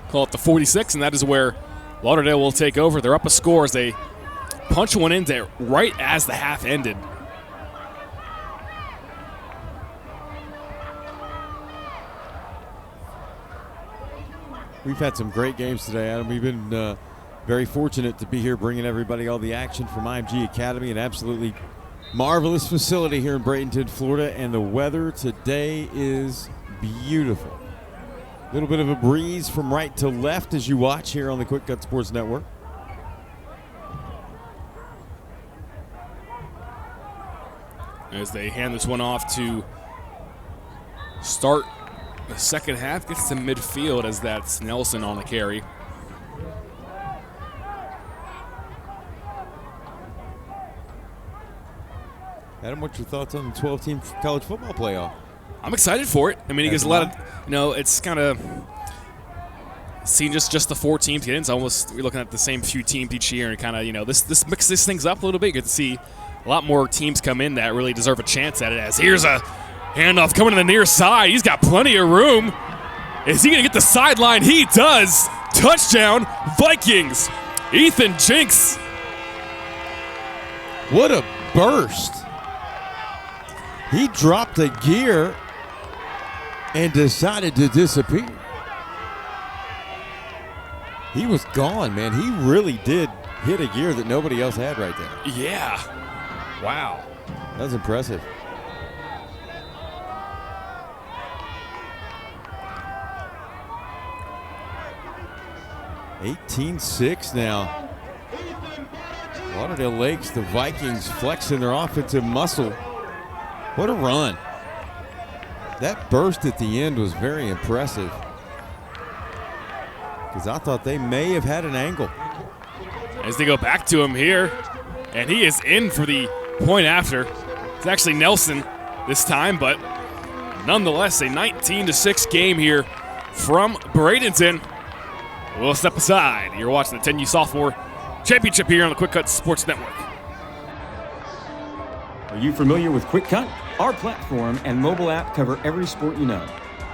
Call it the 46, and that is where Lauderdale will take over. They're up a score as they punch one in there right as the half ended. We've had some great games today, Adam. We've been very fortunate to be here bringing everybody all the action from IMG Academy, an absolutely marvelous facility here in Bradenton, Florida, and the weather today is beautiful. A little bit of a breeze from right to left as you watch here on the QwikCut Sports Network. As they hand this one off to start the second half, gets to midfield as that's Nelson on the carry. Adam, what's your thoughts on the 12-team college football playoff? I'm excited for it. I mean, it gives a lot of, it's kind of seeing just the 4 teams get in. It's almost, we're looking at the same few teams each year, and kind of, this mixes things up a little bit. You get to see a lot more teams come in that really deserve a chance at it. As here's a handoff coming to the near side. He's got plenty of room. Is he going to get the sideline? He does. Touchdown, Vikings. Ethan Jinks. What a burst. He dropped a gear and decided to disappear. He was gone, man. He really did hit a gear that nobody else had right there. Yeah. Wow. That was impressive. (18-6) now. Lauderdale Lakes, the Vikings flexing their offensive muscle. What a run. That burst at the end was very impressive, because I thought they may have had an angle. As they go back to him here, and he is in for the point after. It's actually Nelson this time, but nonetheless, a 19-6 game here from Bradenton. We'll step aside. You're watching the 10U Sophomore Championship here on the QwikCut Sports Network. Are you familiar with QwikCut? Our platform and mobile app cover every sport you know.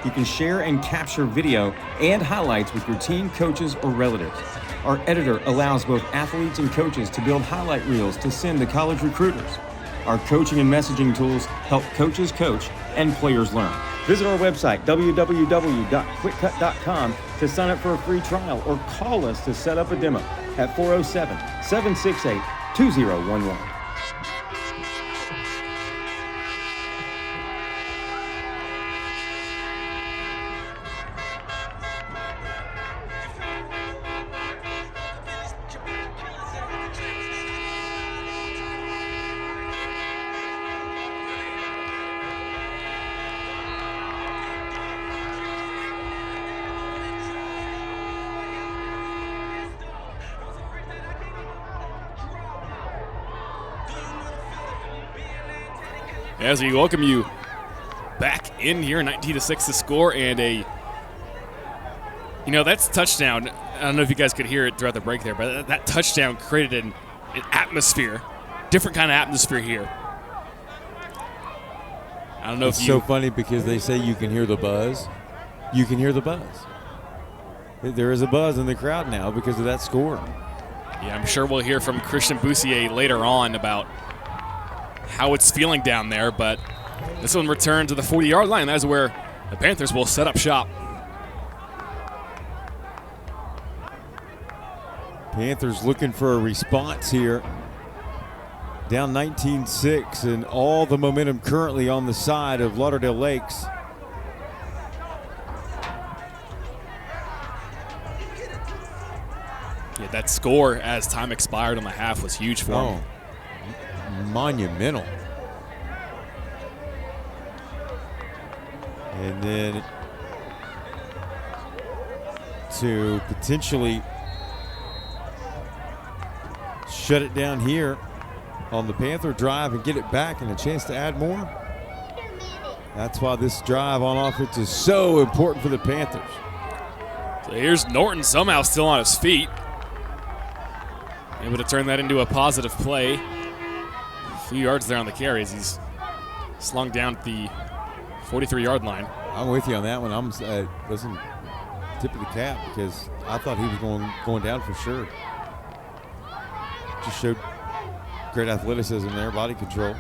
You can share and capture video and highlights with your team, coaches, or relatives. Our editor allows both athletes and coaches to build highlight reels to send to college recruiters. Our coaching and messaging tools help coaches coach and players learn. Visit our website, www.QwikCut.com, to sign up for a free trial or call us to set up a demo at 407-768-2011. As we welcome you back in here, 19-6 the score, and that's touchdown. I don't know if you guys could hear it throughout the break there, but that touchdown created an atmosphere, different kind of atmosphere here. I don't know it's so funny because they say you can hear the buzz. You can hear the buzz. There is a buzz in the crowd now because of that score. Yeah, I'm sure we'll hear from Christian Boussier later on about how it's feeling down there, but this one returned to the 40-yard line. That is where the Panthers will set up shop. Panthers looking for a response here. Down 19-6, and all the momentum currently on the side of Lauderdale Lakes. Yeah, that score as time expired on the half was huge for them. Monumental. And then to potentially shut it down here on the Panther drive and get it back and a chance to add more. That's why this drive on offense is so important for the Panthers. So here's Norton somehow still on his feet. Able to turn that into a positive play. A few yards there on the carry as he's slung down at the 43-yard line. I'm with you on that one. Listen, tip of the cap, because I thought he was going down for sure. Just showed great athleticism there, body control.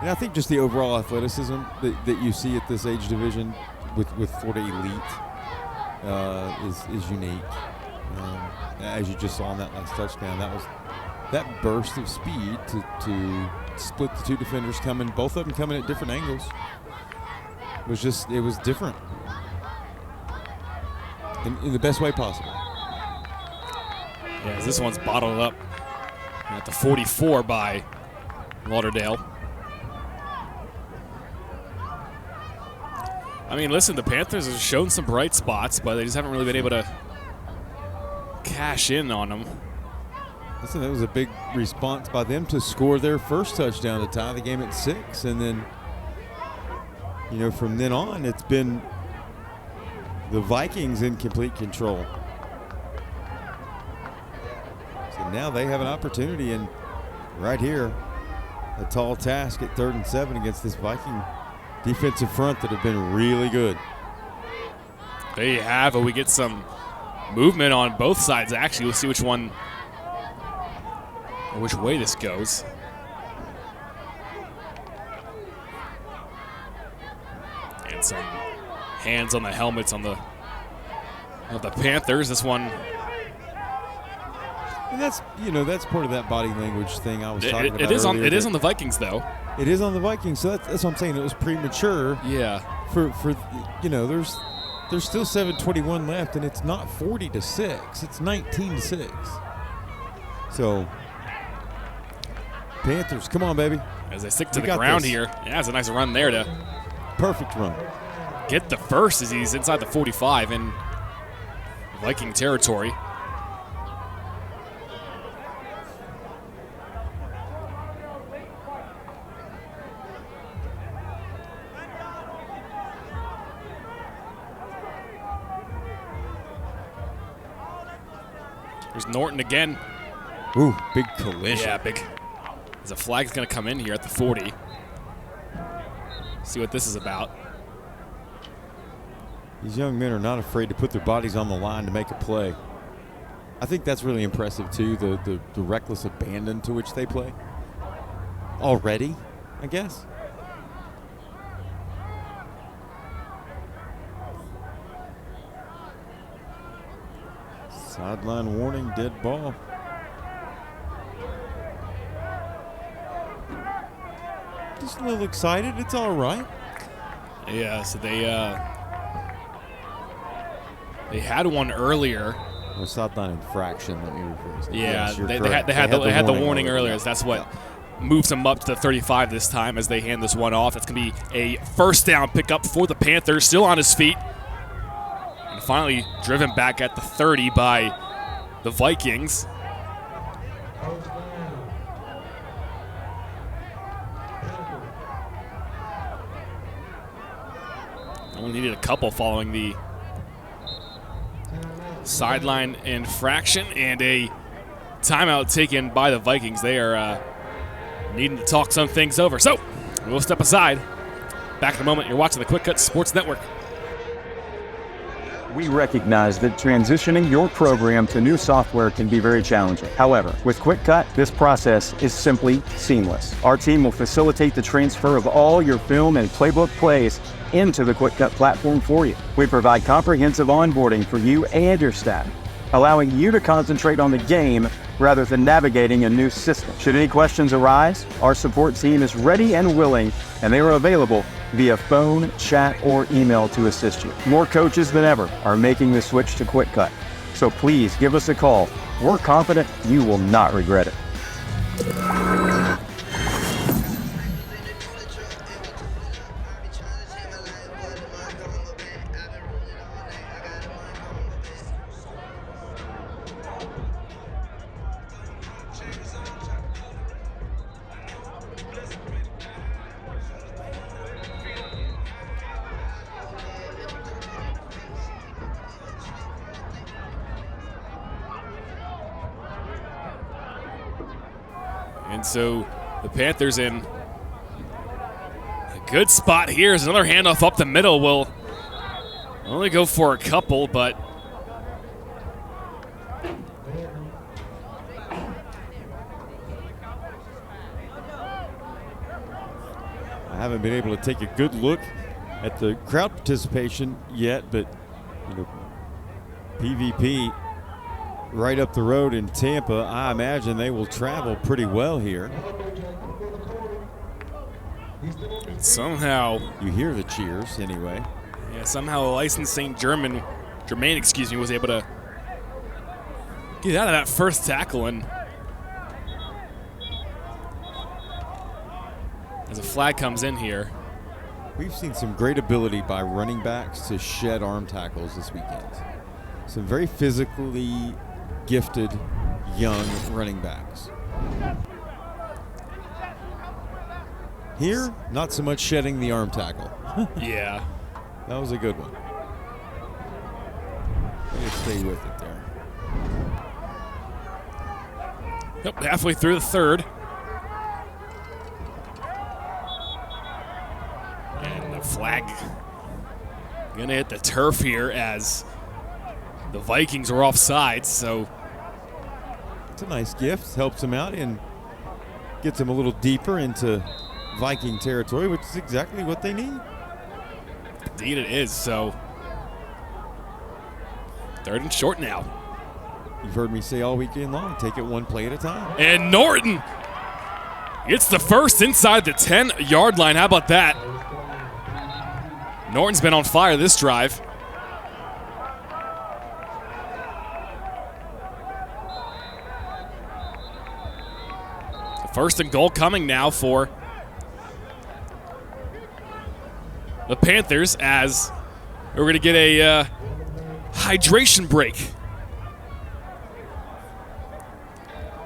And I think just the overall athleticism that you see at this age division with Florida Elite is unique. As you just saw on that last touchdown, that burst of speed to split the two defenders both of them coming at different angles. It was different in the best way possible. Yeah, this one's bottled up at the 44 by Lauderdale. I mean, listen, the Panthers have shown some bright spots, but they just haven't really been able to cash in on them. Listen, that was a big response by them to score their first touchdown to tie the game at 6. And then, from then on, it's been the Vikings in complete control. So now they have an opportunity, and right here, a tall task at 3rd and 7 against this Viking defensive front that have been really good. There you have it. We get some movement on both sides, actually. We'll see which way this goes. And some hands on the helmets of the Panthers. This one. And that's part of that body language thing I was talking about. It is on the Vikings, though. It is on the Vikings, so that's what I'm saying. It was premature. Yeah. For there's still 7:21 left, and it's not 40-6. It's 19-6. So Panthers, come on, baby. As they stick to the ground here. Yeah, it's a nice run there to perfect run. Get the first as he's inside the 45 in Viking territory. There's Norton again. Ooh, big collision. Yeah, big. There's a flag's going to come in here at the 40. See what this is about. These young men are not afraid to put their bodies on the line to make a play. I think that's really impressive, too, the reckless abandon to which they play. Already, I guess. Sideline warning, dead ball. Just a little excited. It's all right. Yeah, so they had one earlier. A sideline infraction, let me rephrase that. Yeah, Yes, they had the warning earlier. So that's what moves them up to the 35 this time as they hand this one off. It's going to be a first down pickup for the Panthers, still on his feet. And finally driven back at the 30 by the Vikings. Only needed a couple following the sideline infraction and a timeout taken by the Vikings. They are needing to talk some things over. So we'll step aside. Back in a moment. You're watching the QwikCut Sports Network. We recognize that transitioning your program to new software can be very challenging. However, with QwikCut, this process is simply seamless. Our team will facilitate the transfer of all your film and playbook plays into the QwikCut platform for you. We provide comprehensive onboarding for you and your staff, allowing you to concentrate on the game rather than navigating a new system. Should any questions arise, our support team is ready and willing, and they are available via phone, chat, or email to assist you. More coaches than ever are making the switch to QwikCut, so please give us a call. We're confident you will not regret it. And so the Panthers in a good spot here. As another handoff up the middle will only go for a couple, but I haven't been able to take a good look at the crowd participation yet, but PVP right up the road in Tampa, I imagine they will travel pretty well here. somehow you hear the cheers anyway. Yeah, somehow licensed St. Germain, was able to get out of that first tackle, and as a flag comes in here. We've seen some great ability by running backs to shed arm tackles this weekend. Some very physically gifted young running backs. Here, not so much shedding the arm tackle. Yeah. That was a good one. Way to stay with it there. Yep, halfway through the third. And the flag gonna hit the turf here as the Vikings are offsides, so it's a nice gift. Helps them out and gets them a little deeper into Viking territory, which is exactly what they need. Indeed it is, so third and short now. You've heard me say all weekend long, take it one play at a time. And Norton gets the first inside the 10-yard line. How about that? Norton's been on fire this drive. First and goal coming now for the Panthers, as we're going to get a hydration break.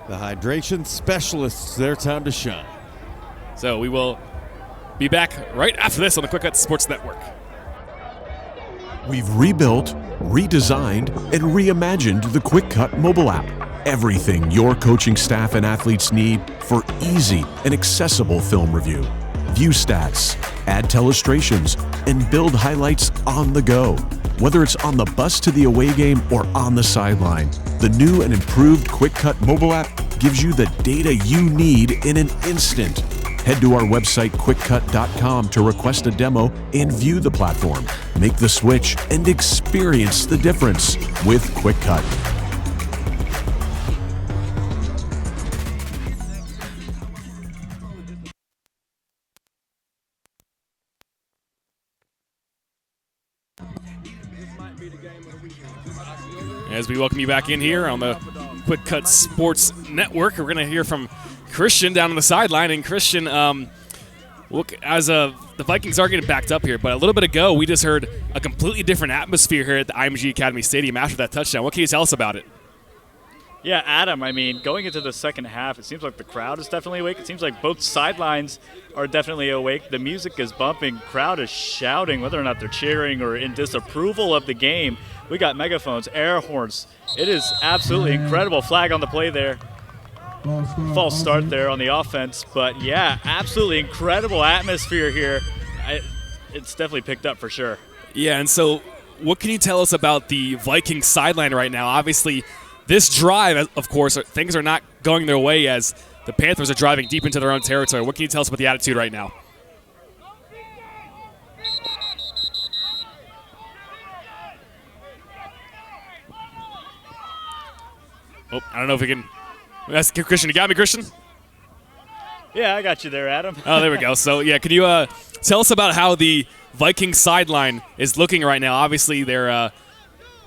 The hydration specialists, their time to shine. So we will be back right after this on the QwikCut Sports Network. We've rebuilt, redesigned, and reimagined the QwikCut mobile app. Everything your coaching staff and athletes need for easy and accessible film review. View stats, add telestrations, and build highlights on the go. Whether it's on the bus to the away game or on the sideline, the new and improved QwikCut mobile app gives you the data you need in an instant. Head to our website, QwikCut.com, to request a demo and view the platform. Make the switch and experience the difference with QwikCut. As we welcome you back in here on the QwikCut Sports Network, we're going to hear from Christian down on the sideline. And Christian, look, as the Vikings are getting backed up here, but a little bit ago we just heard a completely different atmosphere here at the IMG Academy Stadium after that touchdown. What can you tell us about it? Yeah, Adam, I mean, going into the second half, it seems like the crowd is definitely awake. It seems like both sidelines are definitely awake. The music is bumping. Crowd is shouting, whether or not they're cheering or in disapproval of the game. We got megaphones, air horns. It is absolutely incredible. Flag on the play there. False start there on the offense. But, yeah, absolutely incredible atmosphere here. It's definitely picked up for sure. Yeah, and so what can you tell us about the Vikings sideline right now? Obviously, this drive, of course, things are not going their way as the Panthers are driving deep into their own territory. What can you tell us about the attitude right now? Oh, I don't know if we can. That's Christian. You got me, Christian? Yeah, I got you there, Adam. Oh, there we go. So, yeah, could you tell us about how the Vikings sideline is looking right now? Obviously, they're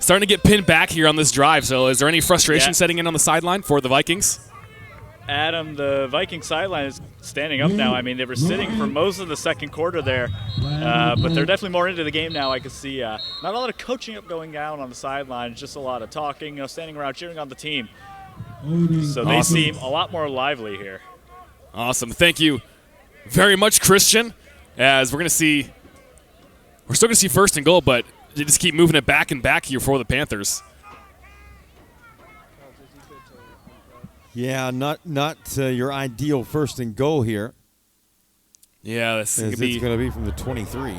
starting to get pinned back here on this drive. So is there any frustration setting in on the sideline for the Vikings? Adam, the Viking sideline is standing up now. I mean, they were sitting for most of the second quarter there, but they're definitely more into the game now. I can see not a lot of coaching up going down on the sideline, just a lot of talking, standing around cheering on the team. So they seem a lot more lively here. Awesome. Thank you very much, Christian, as we're still going to see first and goal, but they just keep moving it back and back here for the Panthers. Yeah, not your ideal first and goal here. Yeah, this is It's going to be from the 23.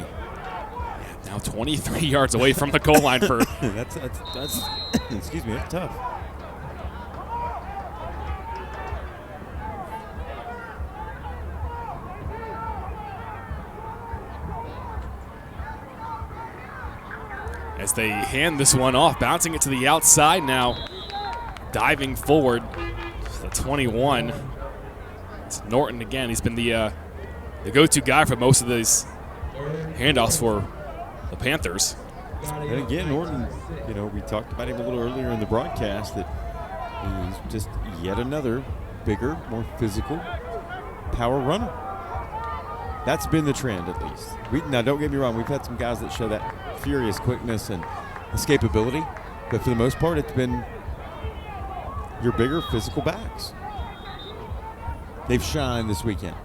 Now 23 yards away from the goal line for. that's excuse me, that's tough. As they hand this one off, bouncing it to the outside now, diving forward, the 21. It's Norton again. He's been the go-to guy for most of these handoffs for the Panthers. And again, Norton, we talked about him a little earlier in the broadcast that he's just yet another bigger, more physical power runner. That's been the trend, at least. Now, don't get me wrong. We've had some guys that show that furious quickness and escapability, but for the most part, it's been your bigger physical backs. They've shined this weekend.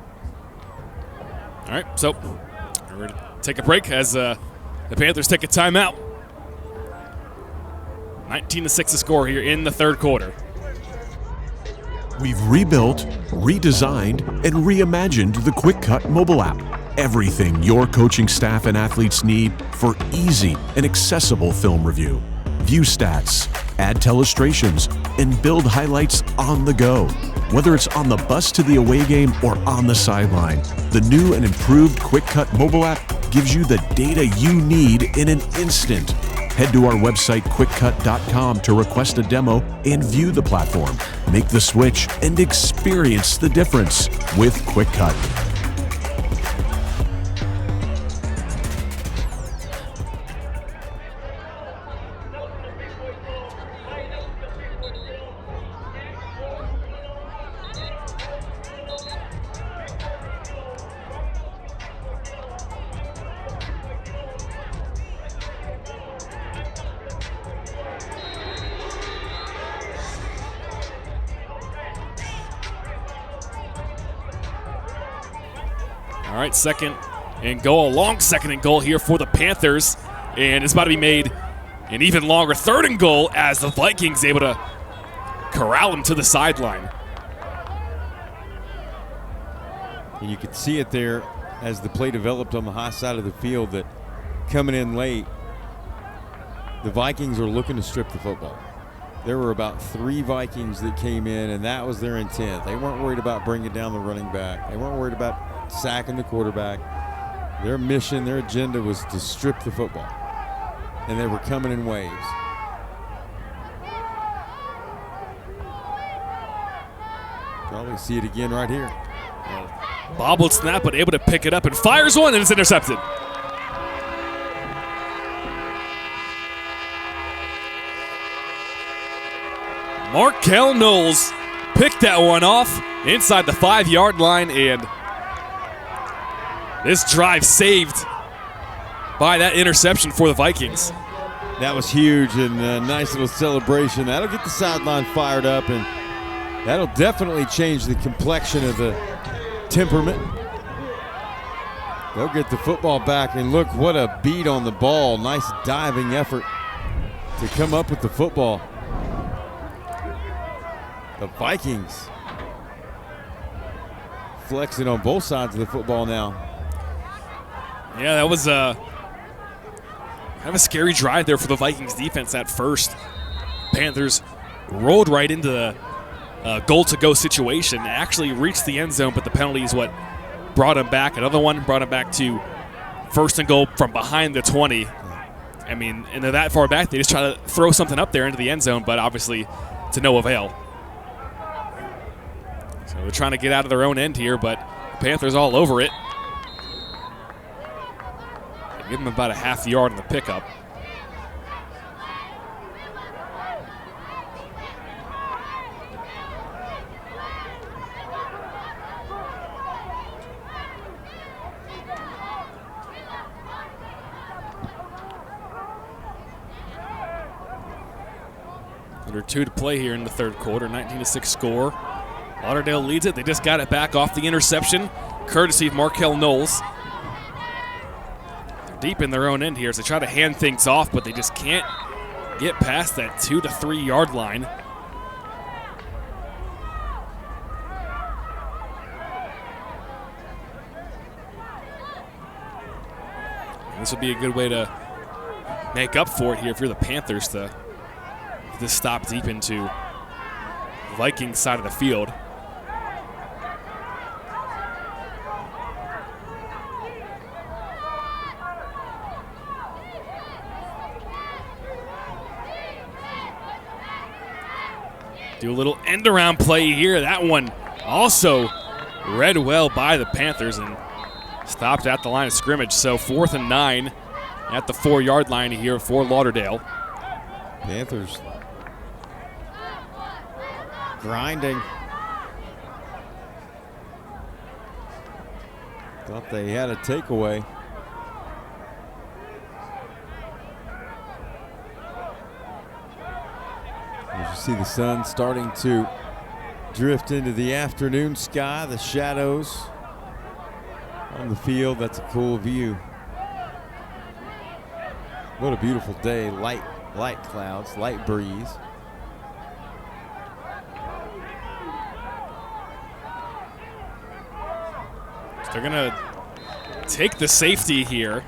All right, so we're going to take a break as the Panthers take a timeout. 19-6 the score here in the third quarter. We've rebuilt, redesigned, and reimagined the QwikCut mobile app. Everything your coaching staff and athletes need for easy and accessible film review. View stats, add telestrations, and build highlights on the go. Whether it's on the bus to the away game or on the sideline, the new and improved QwikCut mobile app gives you the data you need in an instant. Head to our website, QwikCut.com, to request a demo and view the platform. Make the switch and experience the difference with QwikCut. All right, second and goal, a long second and goal here for the Panthers. And it's about to be made an even longer third and goal as the Vikings able to corral him to the sideline. And you could see it there as the play developed on the high side of the field that coming in late, the Vikings are looking to strip the football. There were about 3 Vikings that came in, and that was their intent. They weren't worried about bringing down the running back. They weren't worried about sacking the quarterback. Their mission, their agenda was to strip the football. And they were coming in waves. Probably see it again right here. Bobbled snap, but able to pick it up and fires one, and it's intercepted. Markel Knowles picked that one off inside the 5-yard line, and this drive saved by that interception for the Vikings. That was huge, and a nice little celebration. That'll get the sideline fired up, and that'll definitely change the complexion of the temperament. They'll get the football back, and look, what a beat on the ball. Nice diving effort to come up with the football. The Vikings flexing on both sides of the football now. Yeah, that was kind of a scary drive there for the Vikings defense at first. Panthers rolled right into the goal-to-go situation, actually reached the end zone, but the penalty is what brought them back. Another one brought them back to first and goal from behind the 20. I mean, and they're that far back, they just try to throw something up there into the end zone, but obviously to no avail. So they're trying to get out of their own end here, but the Panthers all over it. They give them about a half yard in the pickup. Under 2 to play here in the third quarter, 19-6 score. Lauderdale leads it. They just got it back off the interception, courtesy of Markel Knowles. They're deep in their own end here as they try to hand things off, but they just can't get past that 2 to 3 yard line. This would be a good way to make up for it here if you're the Panthers to just stop deep into Vikings side of the field. Do a little end around play here. That one also read well by the Panthers and stopped at the line of scrimmage. So 4th and 9 at the 4-yard line here for Lauderdale. Panthers grinding. Thought they had a takeaway. As you see the sun starting to drift into the afternoon sky, the shadows on the field. That's a cool view. What a beautiful day. Light clouds, light breeze. They're going to take the safety here.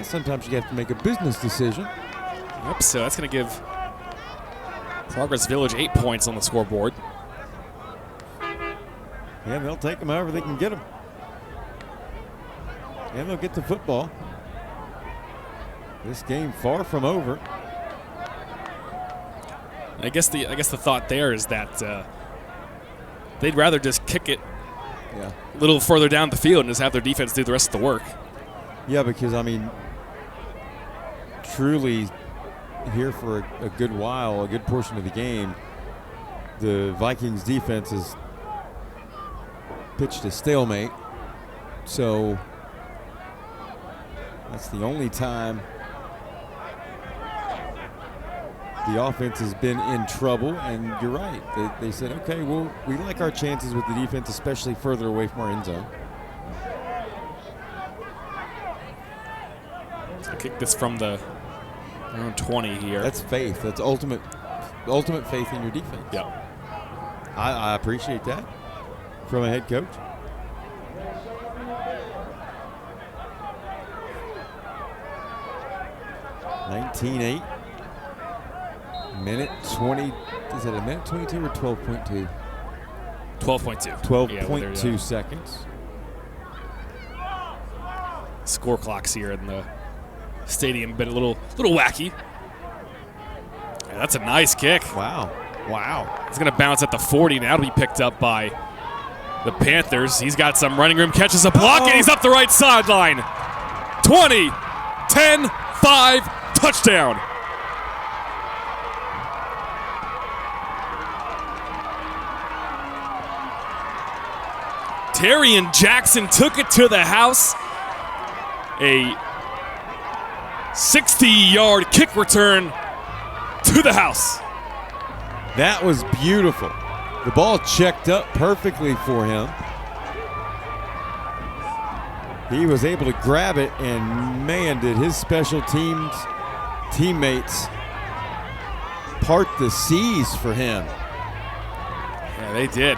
Sometimes you have to make a business decision. Yep, so that's going to give Progress Village 8 points on the scoreboard. Yeah, they'll take them however they can get them. And they'll get the football. This game far from over. I guess the thought there is that they'd rather just kick it a little further down the field and just have their defense do the rest of the work. Yeah, because, I mean, truly here for a good while, a good portion of the game, the Vikings defense has pitched a stalemate. So that's the only time the offense has been in trouble. And you're right. They said, okay, well, we like our chances with the defense, especially further away from our end zone. So kick this from the around 20 here. That's faith. That's ultimate faith in your defense. Yep. I appreciate that from a head coach. $19-8. Minute 20. Is it a minute 22 or 12.2? 12.2. 12.2 seconds. Score clocks here in the stadium, but a little wacky. Yeah, that's a nice kick. Wow. It's going to bounce at the 40 now to be picked up by the Panthers. He's got some running room, catches a block, and he's up the right sideline. 20, 10, 5, touchdown. Terry and Jackson took it to the house. A 60-yard kick return to the house. That was beautiful. The ball checked up perfectly for him. He was able to grab it, and man, did his special teammates part the seas for him. Yeah, they did.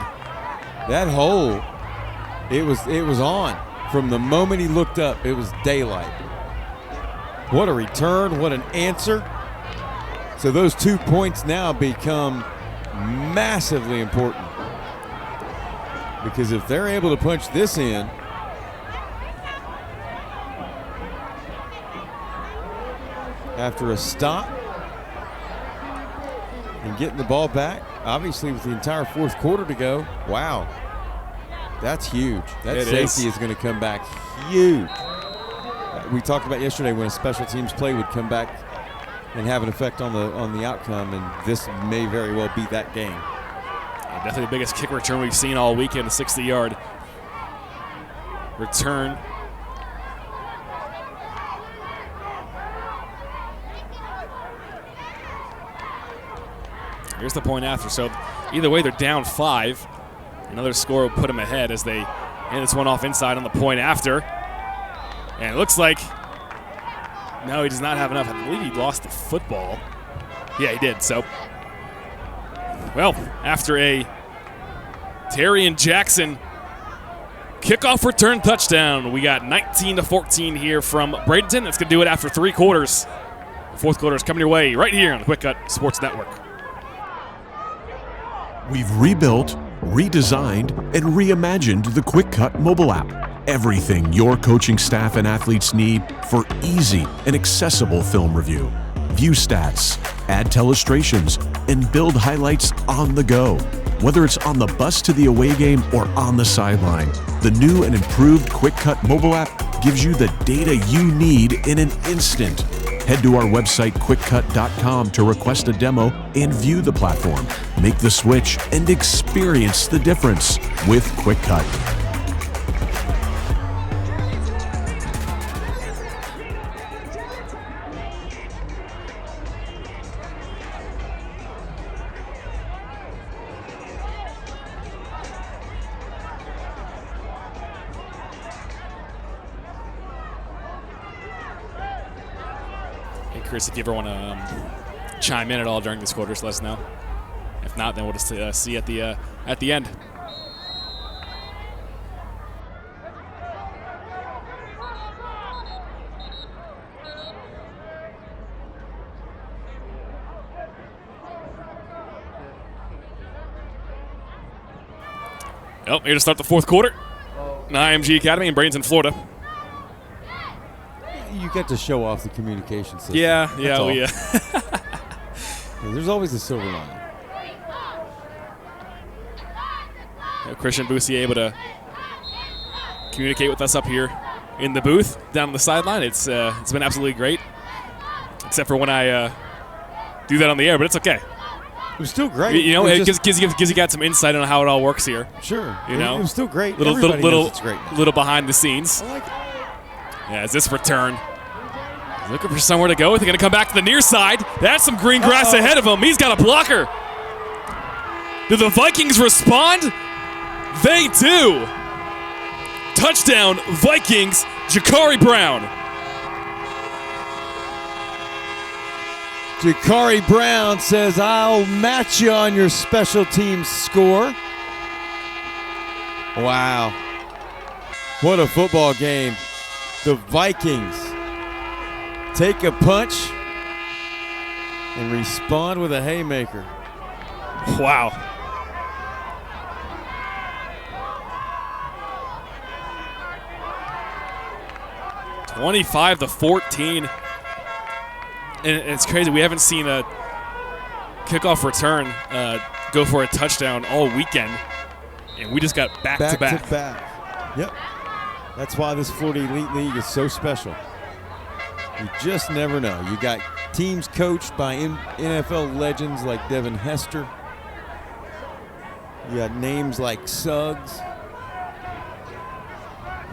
That hole, it was on. From the moment he looked up, it was daylight. What a return, what an answer. So those 2 points now become massively important. Because if they're able to punch this in, after a stop and getting the ball back, obviously with the entire fourth quarter to go, wow. That's huge. That safety is going to come back huge. We talked about yesterday when a special teams play would come back and have an effect on the outcome, and this may very well be that game. Yeah, definitely the biggest kick return we've seen all weekend, a 60-yard return. Here's the point after. So either way, they're down 5. Another score will put them ahead as they hand this one off inside on the point after. And it looks like, no, he does not have enough. I believe he lost the football. Yeah, he did. So, well, after a Terry and Jackson kickoff return touchdown. We got 19-14 here from Bradenton. That's going to do it after 3 quarters. The 4th quarter is coming your way right here on the QwikCut Sports Network. We've rebuilt, redesigned, and reimagined the QwikCut mobile app. Everything your coaching staff and athletes need for easy and accessible film review. View stats, add telestrations, and build highlights on the go. Whether it's on the bus to the away game or on the sideline, the new and improved QwikCut mobile app gives you the data you need in an instant. Head to our website, QwikCut.com, to request a demo and view the platform. Make the switch and experience the difference with QwikCut. Chris, if you ever want to chime in at all during this quarter, just let us know. If not, then we'll just see you at the end. Here to start the 4th quarter. IMG Academy in Bradenton, Florida. You get to show off the communication system. Yeah. There's always a silver lining. Christian Boussier able to communicate with us up here in the booth down on the sideline. It's been absolutely great, except for when I do that on the air, but it's okay. It was still great. You know, it gives you got some insight on how it all works here. Sure. You know, it was still great. Little behind the scenes. I like it. Yeah, as this return, looking for somewhere to go. They're going to come back to the near side. That's some green grass ahead of him. He's got a blocker. Do the Vikings respond? They do. Touchdown, Vikings, Jakari Brown. Jakari Brown says, I'll match you on your special teams score. Wow. What a football game. The Vikings take a punch and respond with a haymaker. Wow. (25-14), and it's crazy. We haven't seen a kickoff return go for a touchdown all weekend, and we just got back to back. Yep. That's why this Florida Elite League is so special. You just never know. You got teams coached by NFL legends like Devin Hester. You got names like Suggs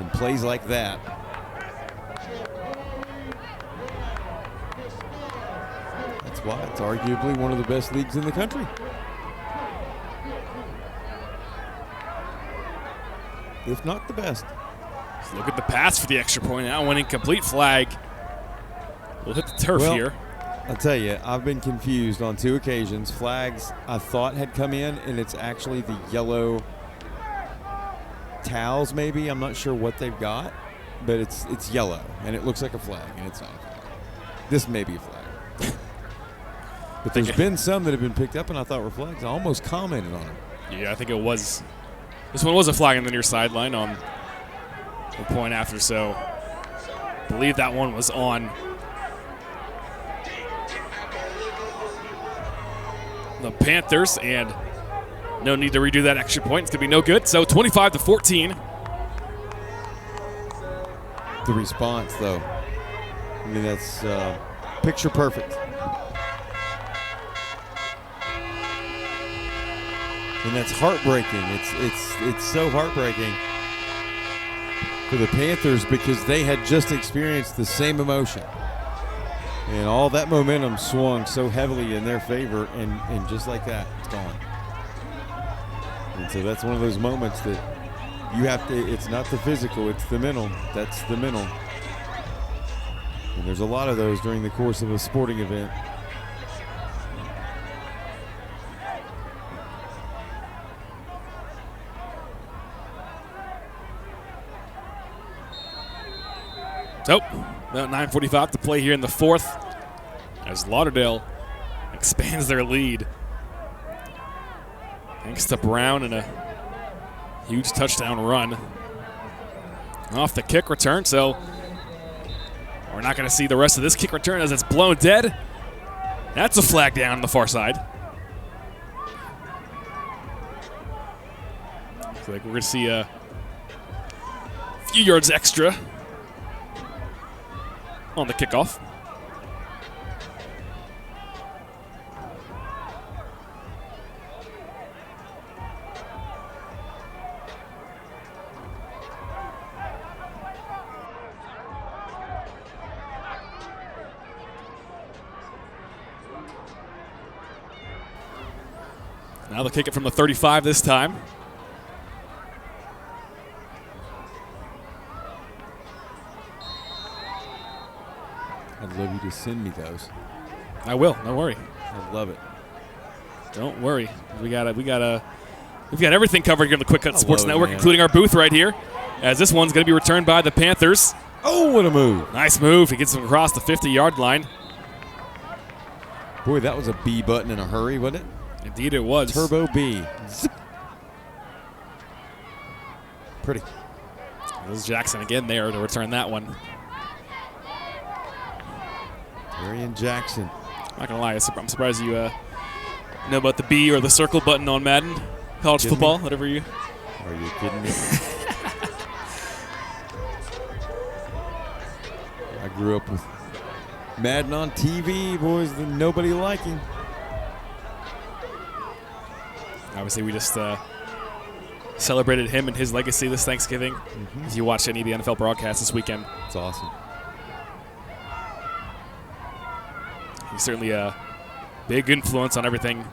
and plays like that. That's why it's arguably one of the best leagues in the country. If not the best. Look at the pass for the extra point. Now winning complete flag. We'll hit the turf here. I'll tell you, I've been confused on 2 occasions. Flags I thought had come in, and it's actually the yellow towels maybe. I'm not sure what they've got, but it's yellow, and it looks like a flag, and it's not a flag. This may be a flag. But there's been some that have been picked up, and I thought were flags. I almost commented on them. Yeah, I think it was. This one was a flag on the near sideline on the point after, so I believe that one was on the Panthers, and no need to redo that extra point. It's going to be no good. So 25-14. The response, though, I mean, that's picture perfect. And that's heartbreaking. It's so heartbreaking for the Panthers because they had just experienced the same emotion. And all that momentum swung so heavily in their favor, and just like that, it's gone. And so that's one of those moments that you have to, it's not the physical, it's the mental. That's the mental. And there's a lot of those during the course of a sporting event. So, about 9:45 to play here in the fourth as Lauderdale expands their lead. Thanks to Brown and a huge touchdown run off the kick return. So we're not going to see the rest of this kick return as it's blown dead. That's a flag down on the far side. Looks like we're going to see a few yards extra on the kickoff. Now they'll kick it from the 35 this time. I'd love you to send me those. I will. Don't worry. I'd love it. Don't worry. We've got everything covered here on the QwikCut Sports it, Network, man. including our booth right here, as this one's going to be returned by the Panthers. Oh, what a move. Nice move. He gets him across the 50-yard line. Boy, that was a B button in a hurry, wasn't it? Indeed it was. Turbo B. Zip. Pretty. There's Jackson again there to return that one. Darian Jackson. Not going to lie, I'm surprised you know about the B or the circle button on Madden. College football, whatever you. Are you kidding me? I grew up with Madden on TV, boys, that nobody liking. Obviously, we just celebrated him and his legacy this Thanksgiving. As you watched any of the NFL broadcasts this weekend. It's awesome. He's certainly a big influence on everything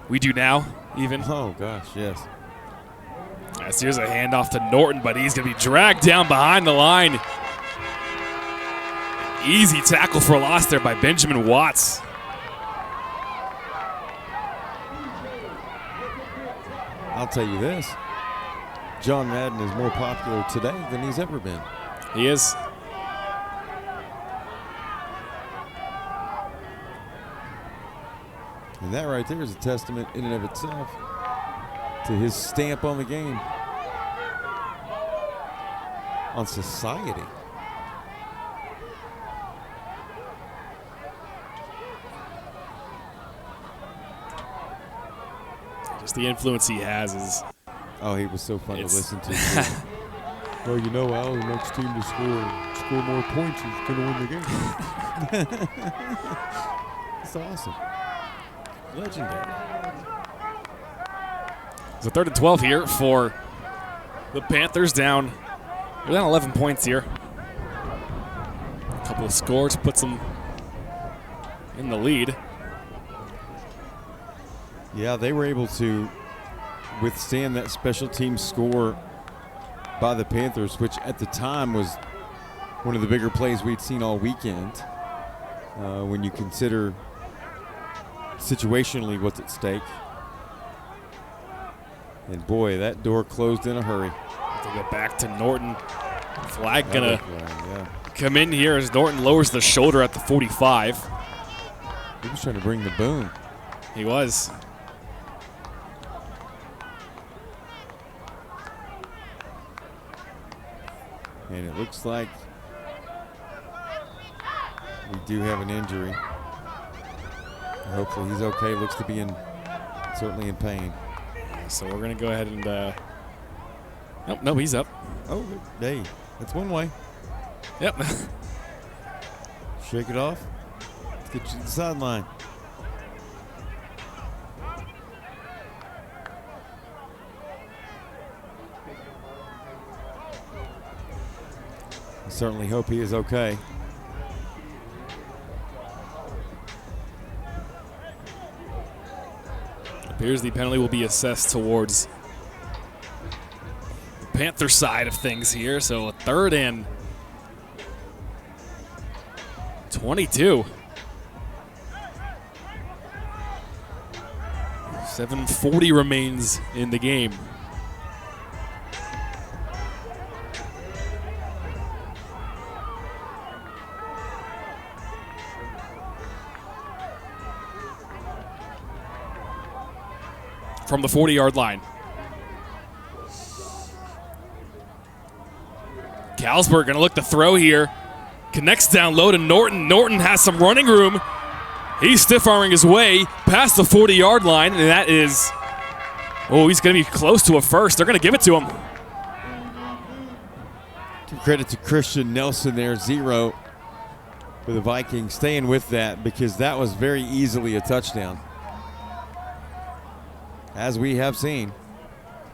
we do now, even. Oh, gosh, yes. As here's a handoff to Norton, but he's going to be dragged down behind the line. Easy tackle for a loss there by Benjamin Watts. I'll tell you this. John Madden is more popular today than he's ever been. He is. And that right there is a testament in and of itself to his stamp on the game, on society. Just the influence he has is. Oh, he was so fun to listen to. Well, you know, Al, the next team to score more points is going to win the game. It's awesome. Legendary. It's a 3rd and 12 here for the Panthers. They're down 11 points here. A couple of scores puts them in the lead. Yeah, they were able to withstand that special team score by the Panthers, which at the time was one of the bigger plays we'd seen all weekend. When you consider situationally what's at stake. And boy, that door closed in a hurry. To go back to Norton. Flag gonna come in here as Norton lowers the shoulder at the 45. He was trying to bring the boom. He was. And it looks like we do have an injury. Hopefully he's okay. Looks to be certainly in pain. So we're going to go ahead and nope, he's up. Oh, hey, that's one way. Yep. Shake it off. Let's get you to the sideline. I certainly hope he is okay. Appears the penalty will be assessed towards the Panther side of things here. So a 3rd and 22. 7:40 remains in the game. from the 40-yard line. Galsberg going to look to throw here. Connects down low to Norton. Norton has some running room. He's stiff-arming his way past the 40-yard line, and that is, oh, he's going to be close to a first. They're going to give it to him. Give credit to Christian Nelson there, 0 for the Vikings, staying with that because that was very easily a touchdown. As we have seen,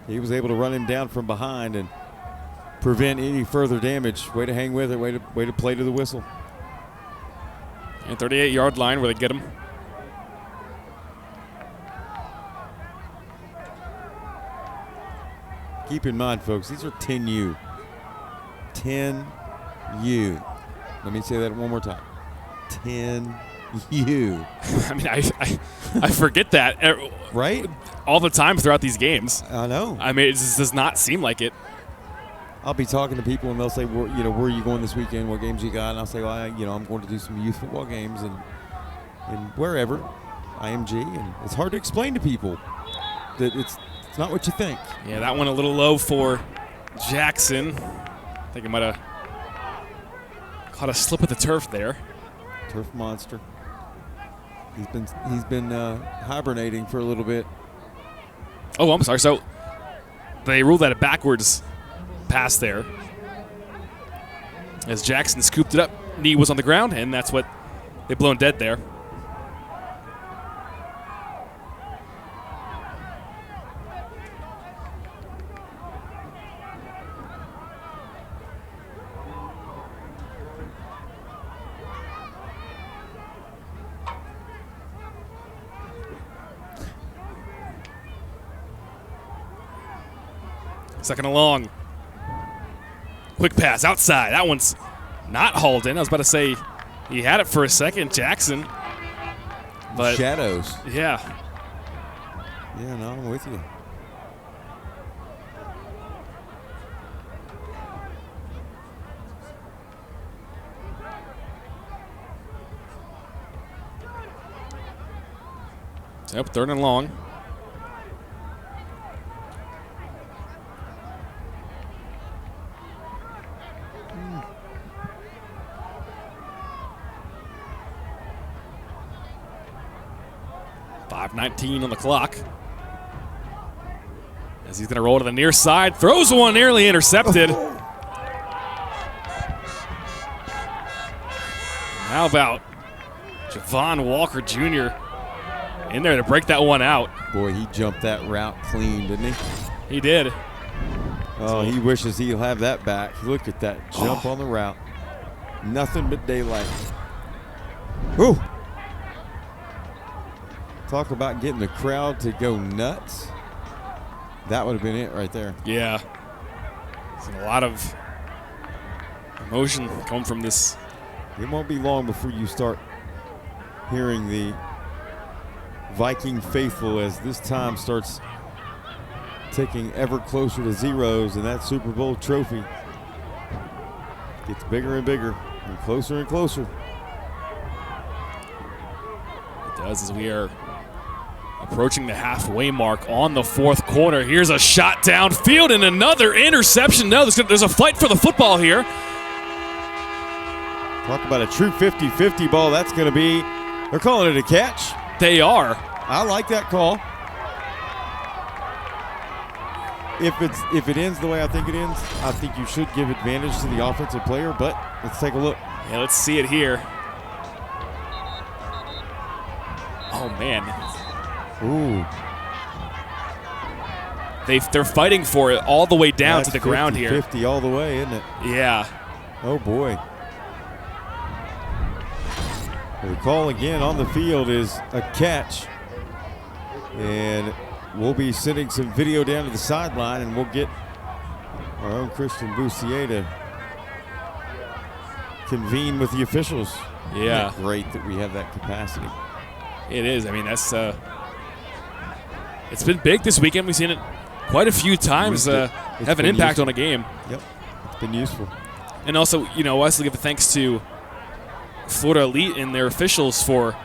he was able to run him down from behind and prevent any further damage. Way to hang with it, way to play to the whistle. And 38-yard line where they get him. Keep in mind, folks, these are 10U. 10U. Let me say that one more time. 10U. I mean, I forget that. Right? All the time throughout these games. I know. I mean, it just does not seem like it. I'll be talking to people and they'll say, well, where are you going this weekend? What games you got? And I'll say, well, I'm going to do some youth football games and wherever, IMG. And it's hard to explain to people that it's not what you think. Yeah, that one a little low for Jackson. I think he might have caught a slip of the turf there. Turf monster. He's been hibernating for a little bit. Oh, I'm sorry. So they ruled that a backwards pass there. As Jackson scooped it up, knee was on the ground, and that's what they blown dead there. Second and long. Quick pass outside. That one's not hauled in. I was about to say he had it for a second, Jackson. But shadows. Yeah. Yeah, no, I'm with you. Yep, third and long. .19 on the clock. As he's going to roll to the near side. Throws one, nearly intercepted. How about Javon Walker Jr. in there to break that one out? Boy, he jumped that route clean, didn't he? He did. Oh, he wishes he'll have that back. Look at that jump on the route. Nothing but daylight. Woo! Talk about getting the crowd to go nuts. That would have been it right there. Yeah. There's a lot of emotion coming from this. It won't be long before you start hearing the Viking faithful as this time starts ticking ever closer to zeros, and that Super Bowl trophy gets bigger and bigger and closer and closer. It does, as we are approaching the halfway mark on the fourth quarter. Here's a shot downfield and another interception. No, there's a fight for the football here. Talk about a true 50-50 ball. That's going to be, they're calling it a catch. They are. I like that call. If it ends the way I think it ends, I think you should give advantage to the offensive player, but let's take a look. Yeah, let's see it here. Oh, man. Ooh. They're fighting for it all the way down That's to the ground here. 50 all the way, isn't it? Yeah. Oh, boy. The call again on the field is a catch. And we'll be sending some video down to the sideline, and we'll get our own Christian Boussier to convene with the officials. Yeah. Isn't it great that we have that capacity? It is. I mean, that's it's been big this weekend. We've seen it quite a few times have an impact on a game. Yep. It's been useful. And also, I also give a thanks to Florida Elite and their officials for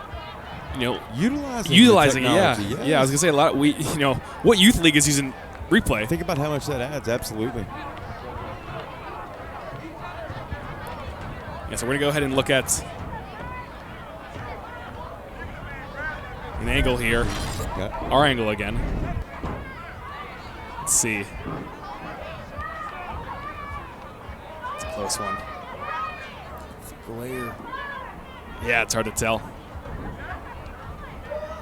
utilizing it. technology, Yeah, yes. yeah. I was gonna say a lot. What youth league is using replay? Think about how much that adds. Absolutely. Yeah, so we're gonna go ahead and look at an angle here. Okay. Our angle again. Let's see. It's a close one. Glare. Yeah, it's hard to tell.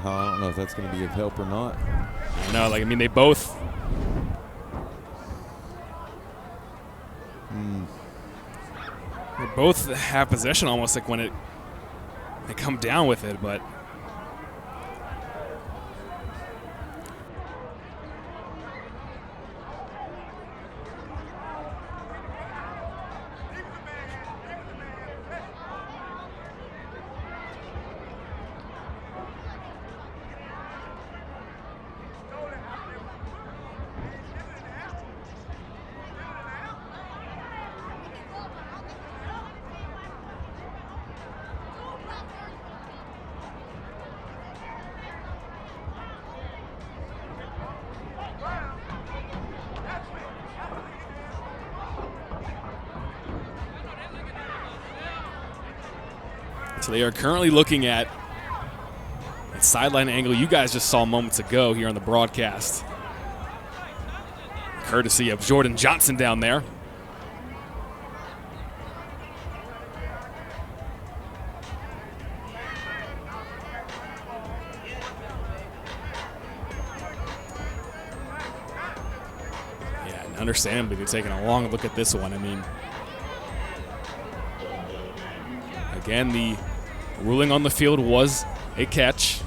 I don't know if that's going to be of help or not. I know, they both. They both have possession almost like when they come down with it, but. So they are currently looking at that sideline angle you guys just saw moments ago here on the broadcast. Courtesy of Jordan Johnson down there. Yeah, and understandably, they're taking a long look at this one. I mean, again, the ruling on the field was a catch.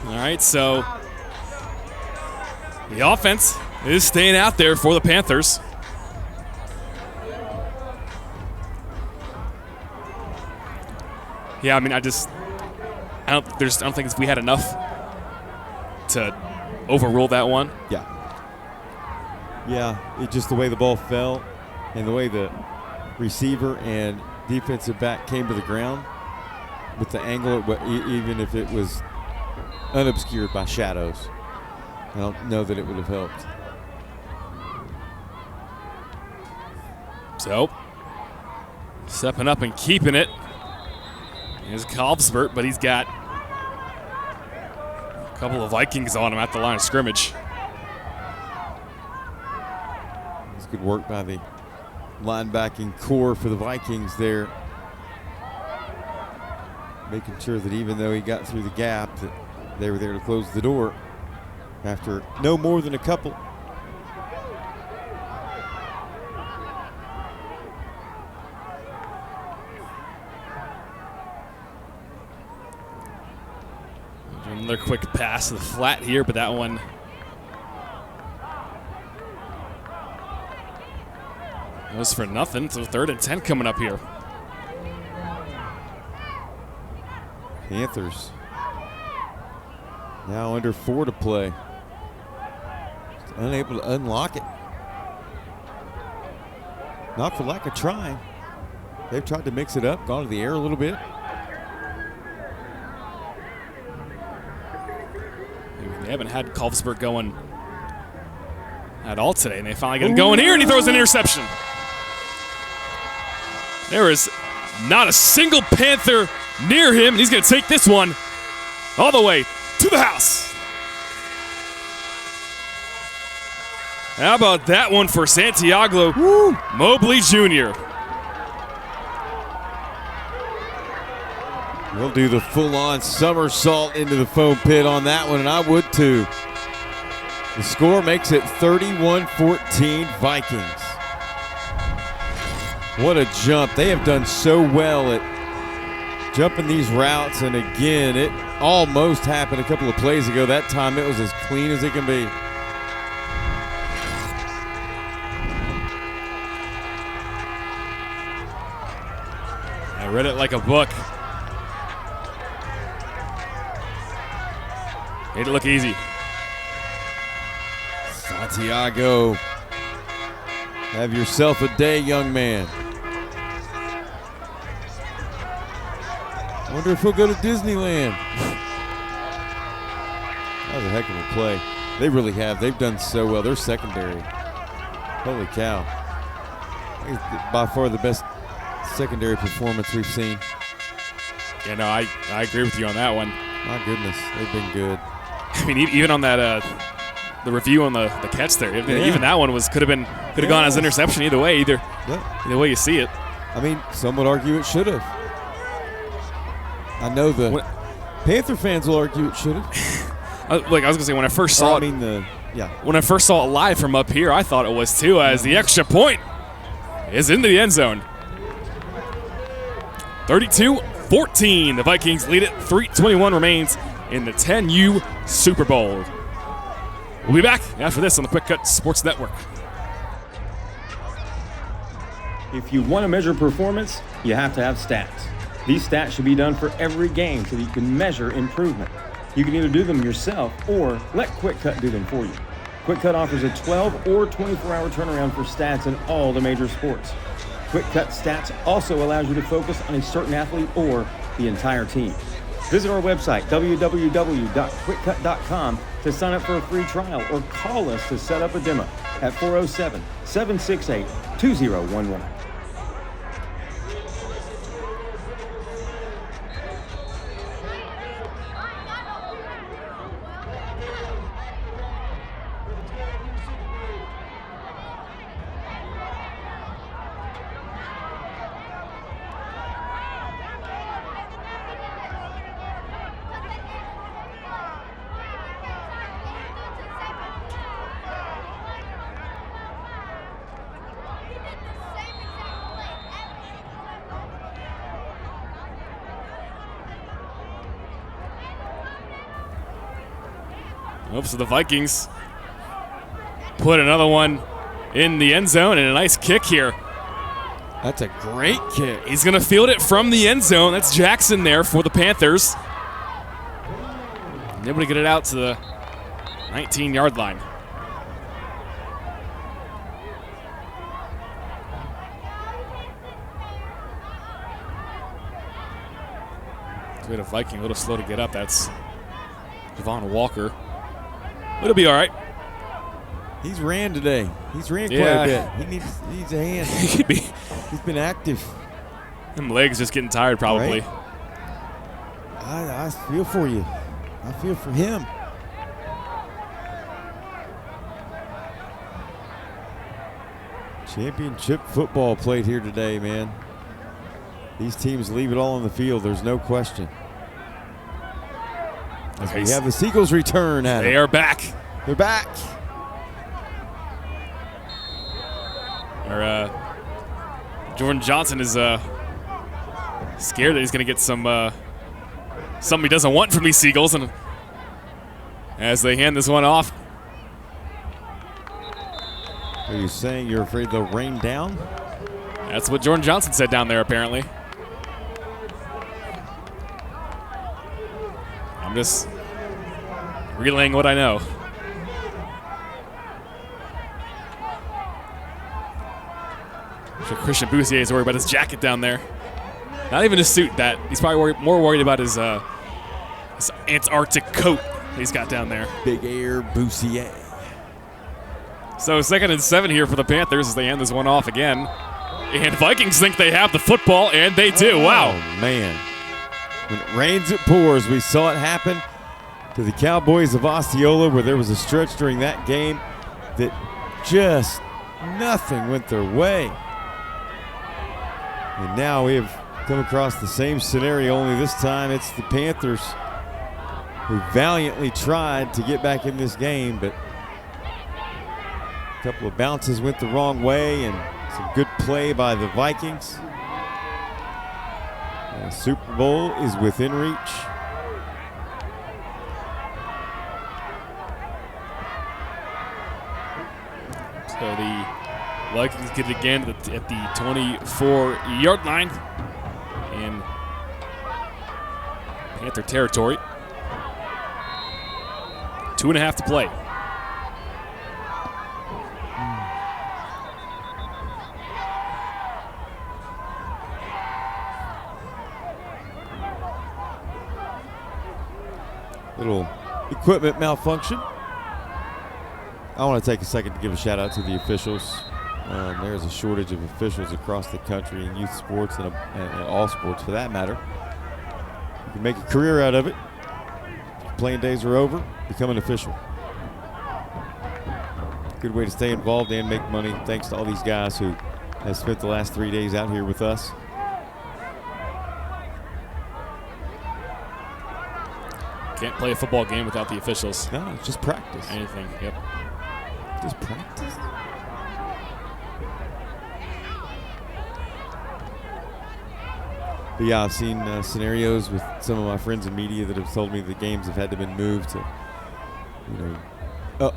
All right, so the offense is staying out there for the Panthers. Yeah, I mean, I don't think we had enough to overrule that one. Yeah. Yeah, just the way the ball fell and the way the receiver and defensive back came to the ground with the angle, even if it was unobscured by shadows, I don't know that it would have helped. So, stepping up and keeping it is Kalvsbert, but he's got a couple of Vikings on him at the line of scrimmage. It's good work by the linebacking core for the Vikings there, making sure that even though he got through the gap, that they were there to close the door after no more than a couple. Another quick pass to the flat here, but that one was for nothing. So 3rd and 10 coming up here. Panthers now under 4 to play. Just unable to unlock it. Not for lack of trying. They've tried to mix it up, gone to the air a little bit. They haven't had Kalvsberg going at all today, and they finally get him going here, and he throws an interception. There is not a single Panther near him, and he's going to take this one all the way to the house. How about that one for Santiago Mobley Jr.? We'll do the full-on somersault into the foam pit on that one, and I would too. The score makes it 31-14 Vikings. What a jump. They have done so well at jumping these routes, and again, it almost happened a couple of plays ago. That time it was as clean as it can be. I read it like a book. Made it look easy. Santiago, have yourself a day, young man. I wonder if he'll go to Disneyland. That was a heck of a play. They really have. They've done so well. Their secondary. Holy cow. It's by far the best secondary performance we've seen. Yeah, no, I agree with you on that one. My goodness, they've been good. I mean, even on that the review on the catch there, even that one could have gone as interception either way. Either way you see it. I mean, some would argue it should have. I know Panther fans will argue it should have. I was gonna say, when I first saw when I first saw it live from up here, I thought it was too, as the extra point is into the end zone. 32-14, the Vikings lead it. 3:21 remains in the 10U Super Bowl. We'll be back after this on the Quick Cut Sports Network. If you want to measure performance, you have to have stats. These stats should be done for every game so that you can measure improvement. You can either do them yourself or let QwikCut do them for you. QwikCut offers a 12 or 24-hour turnaround for stats in all the major sports. QwikCut Stats also allows you to focus on a certain athlete or the entire team. Visit our website, www.QwikCut.com, to sign up for a free trial or call us to set up a demo at 407-768-2011. So the Vikings put another one in the end zone, and a nice kick here. That's a great kick. He's going to field it from the end zone. That's Jackson there for the Panthers. And able to get it out to the 19-yard line. We had a Viking a little slow to get up. That's Javon Walker. It'll be all right. He's ran today. He's ran quite a bit. He needs a hand. He's been active. Them legs just getting tired probably. Right? I feel for you. I feel for him. Championship football played here today, man. These teams leave it all on the field. There's no question. We have the Seagulls return at They are back. They're back. Jordan Johnson is scared that he's going to get something he doesn't want from these Seagulls, and as they hand this one off. Are you saying you're afraid they'll rain down? That's what Jordan Johnson said down there, apparently. I'm just relaying what I know. Christian Boussier is worried about his jacket down there. Not even his suit. He's probably more worried about his Antarctic coat that he's got down there. Big Air Boussier. So 2nd and 7 here for the Panthers as they hand this one off again. And Vikings think they have the football, and they do. Wow. Man. When it rains, it pours. We saw it happen to the Cowboys of Osceola, where there was a stretch during that game that just nothing went their way. And now we have come across the same scenario, only this time it's the Panthers who valiantly tried to get back in this game, but a couple of bounces went the wrong way and some Some good play by the Vikings. The Super Bowl is within reach. So the Vikings get it again at the 24-yard line in Panther territory. 2.5 to play. Little equipment malfunction. I want to take a second to give a shout out to the officials. There's a shortage of officials across the country in youth sports and all sports for that matter. You can make a career out of it. Playing days are over, become an official. Good way to stay involved and make money. Thanks to all these guys who have spent the last 3 days out here with us. Can't play a football game without the officials. No, it's just practice. Anything, yep. Just practice. But yeah, I've seen scenarios with some of my friends in media that have told me the games have had to been moved to,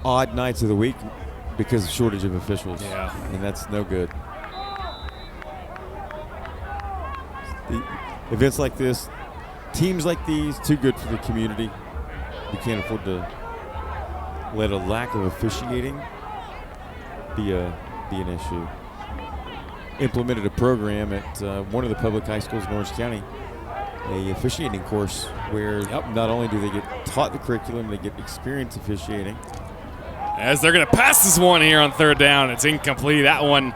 odd nights of the week because of shortage of officials. Yeah. And that's no good. Events like this, teams like these, too good for the community. We can't afford to let a lack of officiating be an issue. Implemented a program at one of the public high schools in Orange County, a officiating course where not only do they get taught the curriculum, they get experience officiating. As they're going to pass this one here on 3rd down. It's incomplete. That one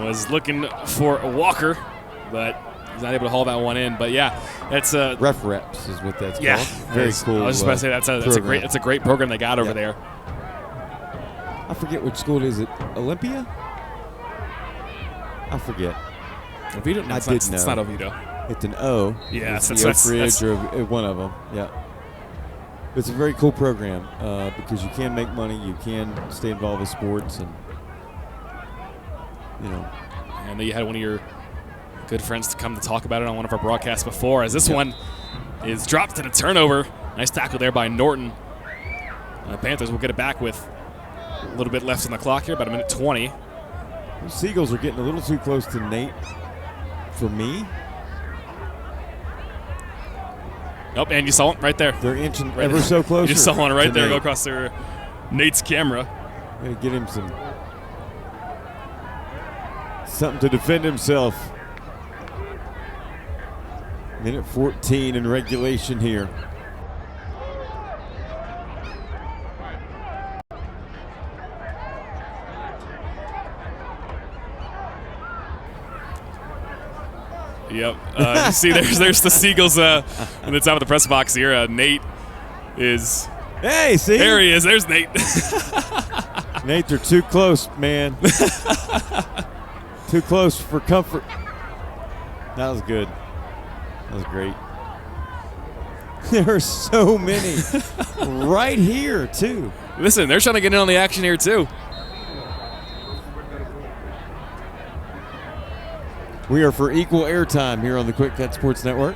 was looking for Walker, but he's not able to haul that one in. But yeah, that's ref reps is what that's called. Very cool. I was just about to say that's a great program they got over there. I forget which school it is. Olympia? I forget. Oviedo? No, it's not Oviedo. It's an O. Yeah, it's the Oak Ridge or one of them. Yeah. It's a very cool program because you can make money, you can stay involved with sports, and I know you had one of your good friends to come to talk about it on one of our broadcasts before. As this one is dropped to the turnover. Nice tackle there by Norton. The Panthers will get it back with a little bit left on the clock here, about 1:20. The Seagulls are getting a little too close to Nate for me. Nope, and you saw it right there. They're inching ever so close. You just saw one right there go across their Nate's camera. Gonna get him something to defend himself. Minute 14 in regulation here. Yep. You see, there's the Seagulls in the top of the press box here. Nate is. Hey, see? There he is. There's Nate. Nate, they're too close, man. Too close for comfort. That was good. That was great. There are so many right here, too. Listen, they're trying to get in on the action here, too. We are for equal airtime here on the QwikCut Sports Network.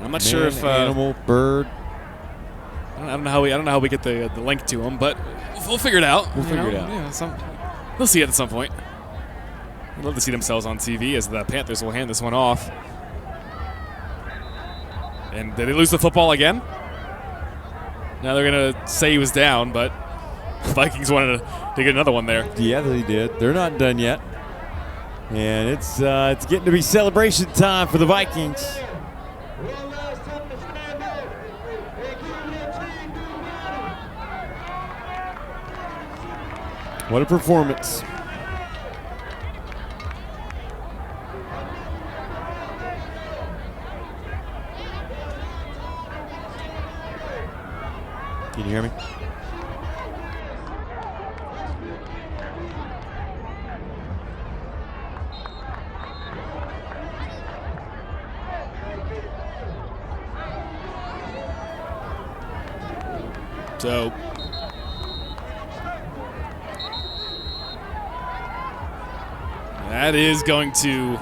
I'm not sure if animal, bird. I don't know how we get the link to them, but we'll figure it out. We'll figure it out. Yeah, they'll see it at some point. I'd love to see themselves on TV as the Panthers will hand this one off. And did they lose the football again? Now they're going to say he was down, but the Vikings wanted to get another one there. Yeah, they did. They're not done yet. And it's getting to be celebration time for the Vikings. What a performance. Can you hear me? So That is going to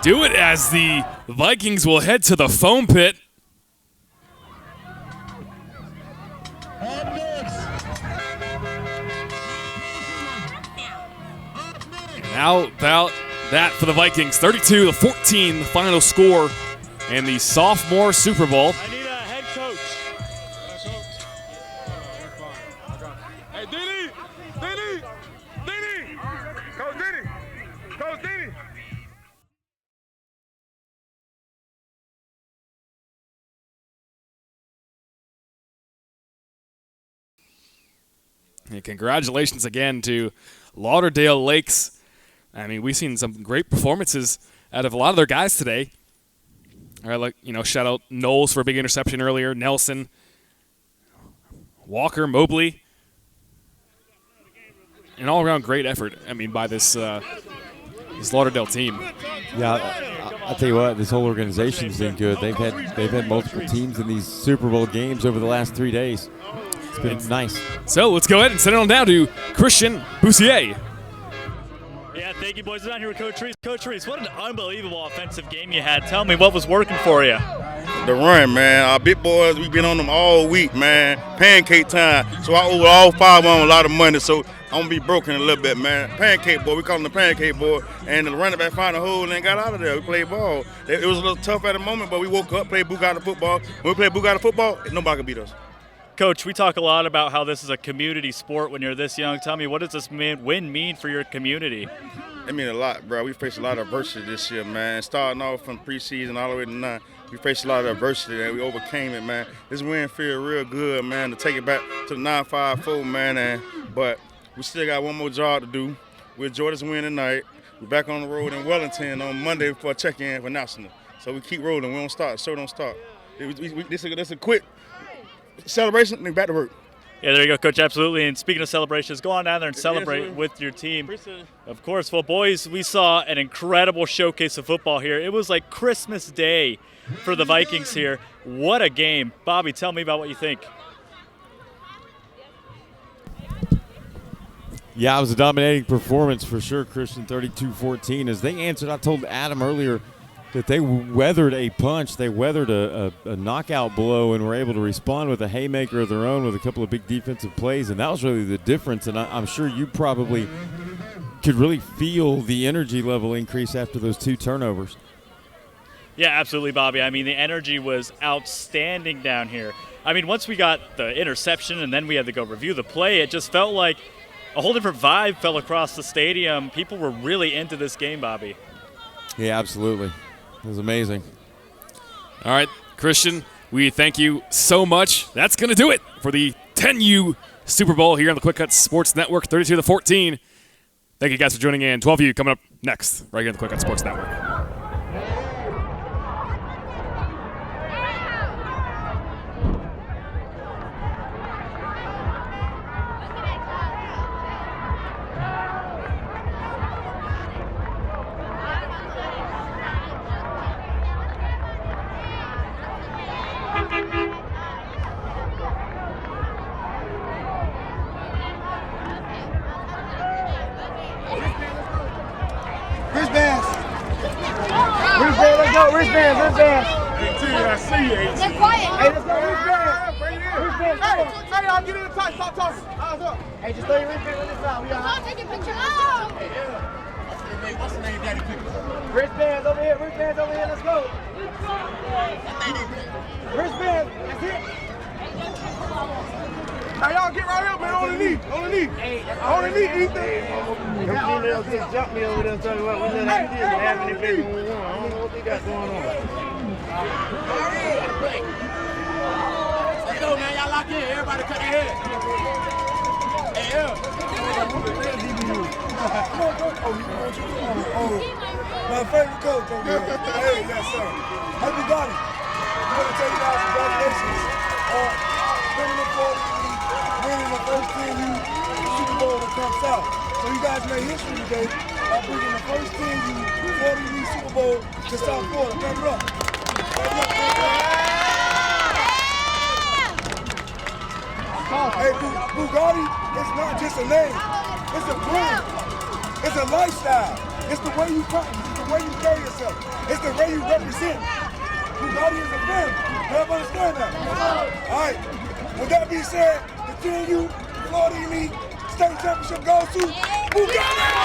do it as the Vikings will head to the foam pit. And how about that for the Vikings? 32-14, the final score in the sophomore Super Bowl. I need a head coach. Hey, Diddy! Coach Diddy! And congratulations again to Lauderdale Lakes. I mean, we've seen some great performances out of a lot of their guys today. All right, like, shout out Knowles for a big interception earlier, Nelson, Walker, Mobley. An all-around great effort, by this Lauderdale team. Yeah, I'll tell you what, this whole organization's been good. They've had multiple teams in these Super Bowl games over the last 3 days. It's been nice. So let's go ahead and send it on down to Christian Boussier. Yeah, thank you, boys. I'm down here with Coach Reese. Coach Reese, what an unbelievable offensive game you had. Tell me, what was working for you? The run, man. Our big boys, we've been on them all week, man. Pancake time. So I owe all 5 of them a lot of money, so I'm going to be broken a little bit, man. Pancake boy. We call him the pancake boy. And the running back found a hole and got out of there. We played ball. It was a little tough at the moment, but we woke up, played Bugatti football. When we played Bugatti football, nobody could beat us. Coach, we talk a lot about how this is a community sport when you're this young. Tell me, what does this win mean for your community? It means a lot, bro. We faced a lot of adversity this year, man. Starting off from preseason all the way to now, we faced a lot of adversity and we overcame it, man. This win feels real good, man, to take it back to the 9-5-4, man. But we still got one more job to do. We'll enjoy this win tonight. We're back on the road in Wellington on Monday for a check-in for National. So we keep rolling. We don't stop. So don't stop. This is a quick celebration and then back to work. Yeah, there you go, Coach. Absolutely. And speaking of celebrations, go on down there and celebrate with your team. Of course. Well, boys, we saw an incredible showcase of football here. It was like Christmas Day for the Vikings here. What a game. Bobby, tell me about what you think. Yeah, it was a dominating performance for sure, Christian, 32-14. As they answered, I told Adam earlier that they weathered a punch. They weathered a knockout blow and were able to respond with a haymaker of their own with a couple of big defensive plays, and that was really the difference. And I'm sure you probably could really feel the energy level increase after those 2 turnovers. Yeah, absolutely, Bobby. I mean, the energy was outstanding down here. I mean, once we got the interception and then we had to go review the play, it just felt like a whole different vibe fell across the stadium. People were really into this game, Bobby. Yeah, absolutely. It was amazing. All right, Christian, we thank you so much. That's going to do it for the 10U Super Bowl here on the QwikCut Sports Network, 32-14. Thank you guys for joining in. 12U coming up next, right here on the QwikCut Sports Network. Wristbands. I see you. They're quiet. Hey, let's go wristbands. Hey, y'all get in the touch. Stop talking. Eyes up. Hey, just throw your wristband on this side. We all right. Take a picture. Oh. What's the name, Daddy? Wristbands over here. Let's go. Wristbands. That's it. Now y'all get right up, man. On the knee. Ethan. Them females just jumped me over there and told me what we let out here. Having it, baby. I don't know what they got going on. Let's go, man. Y'all lock in. Everybody cut their head. Hey, yeah. My favorite coach over here. Hey, yes, sir. Happy Donnie. I want to tell you guys congratulations on winning the first 10U Super Bowl that comes out. So you guys made history today by bringing the first 10U 40U Super Bowl to South Florida. Clap it up. Hey, Bugatti, it's not just a name. It's a brand. It's a lifestyle. It's the way you practice. It's the way you carry yourself. It's the way you represent. Bugatti is a family. You have to understand that. All right. With that being said, the team Florida Elite State Championship goes to Bugatti!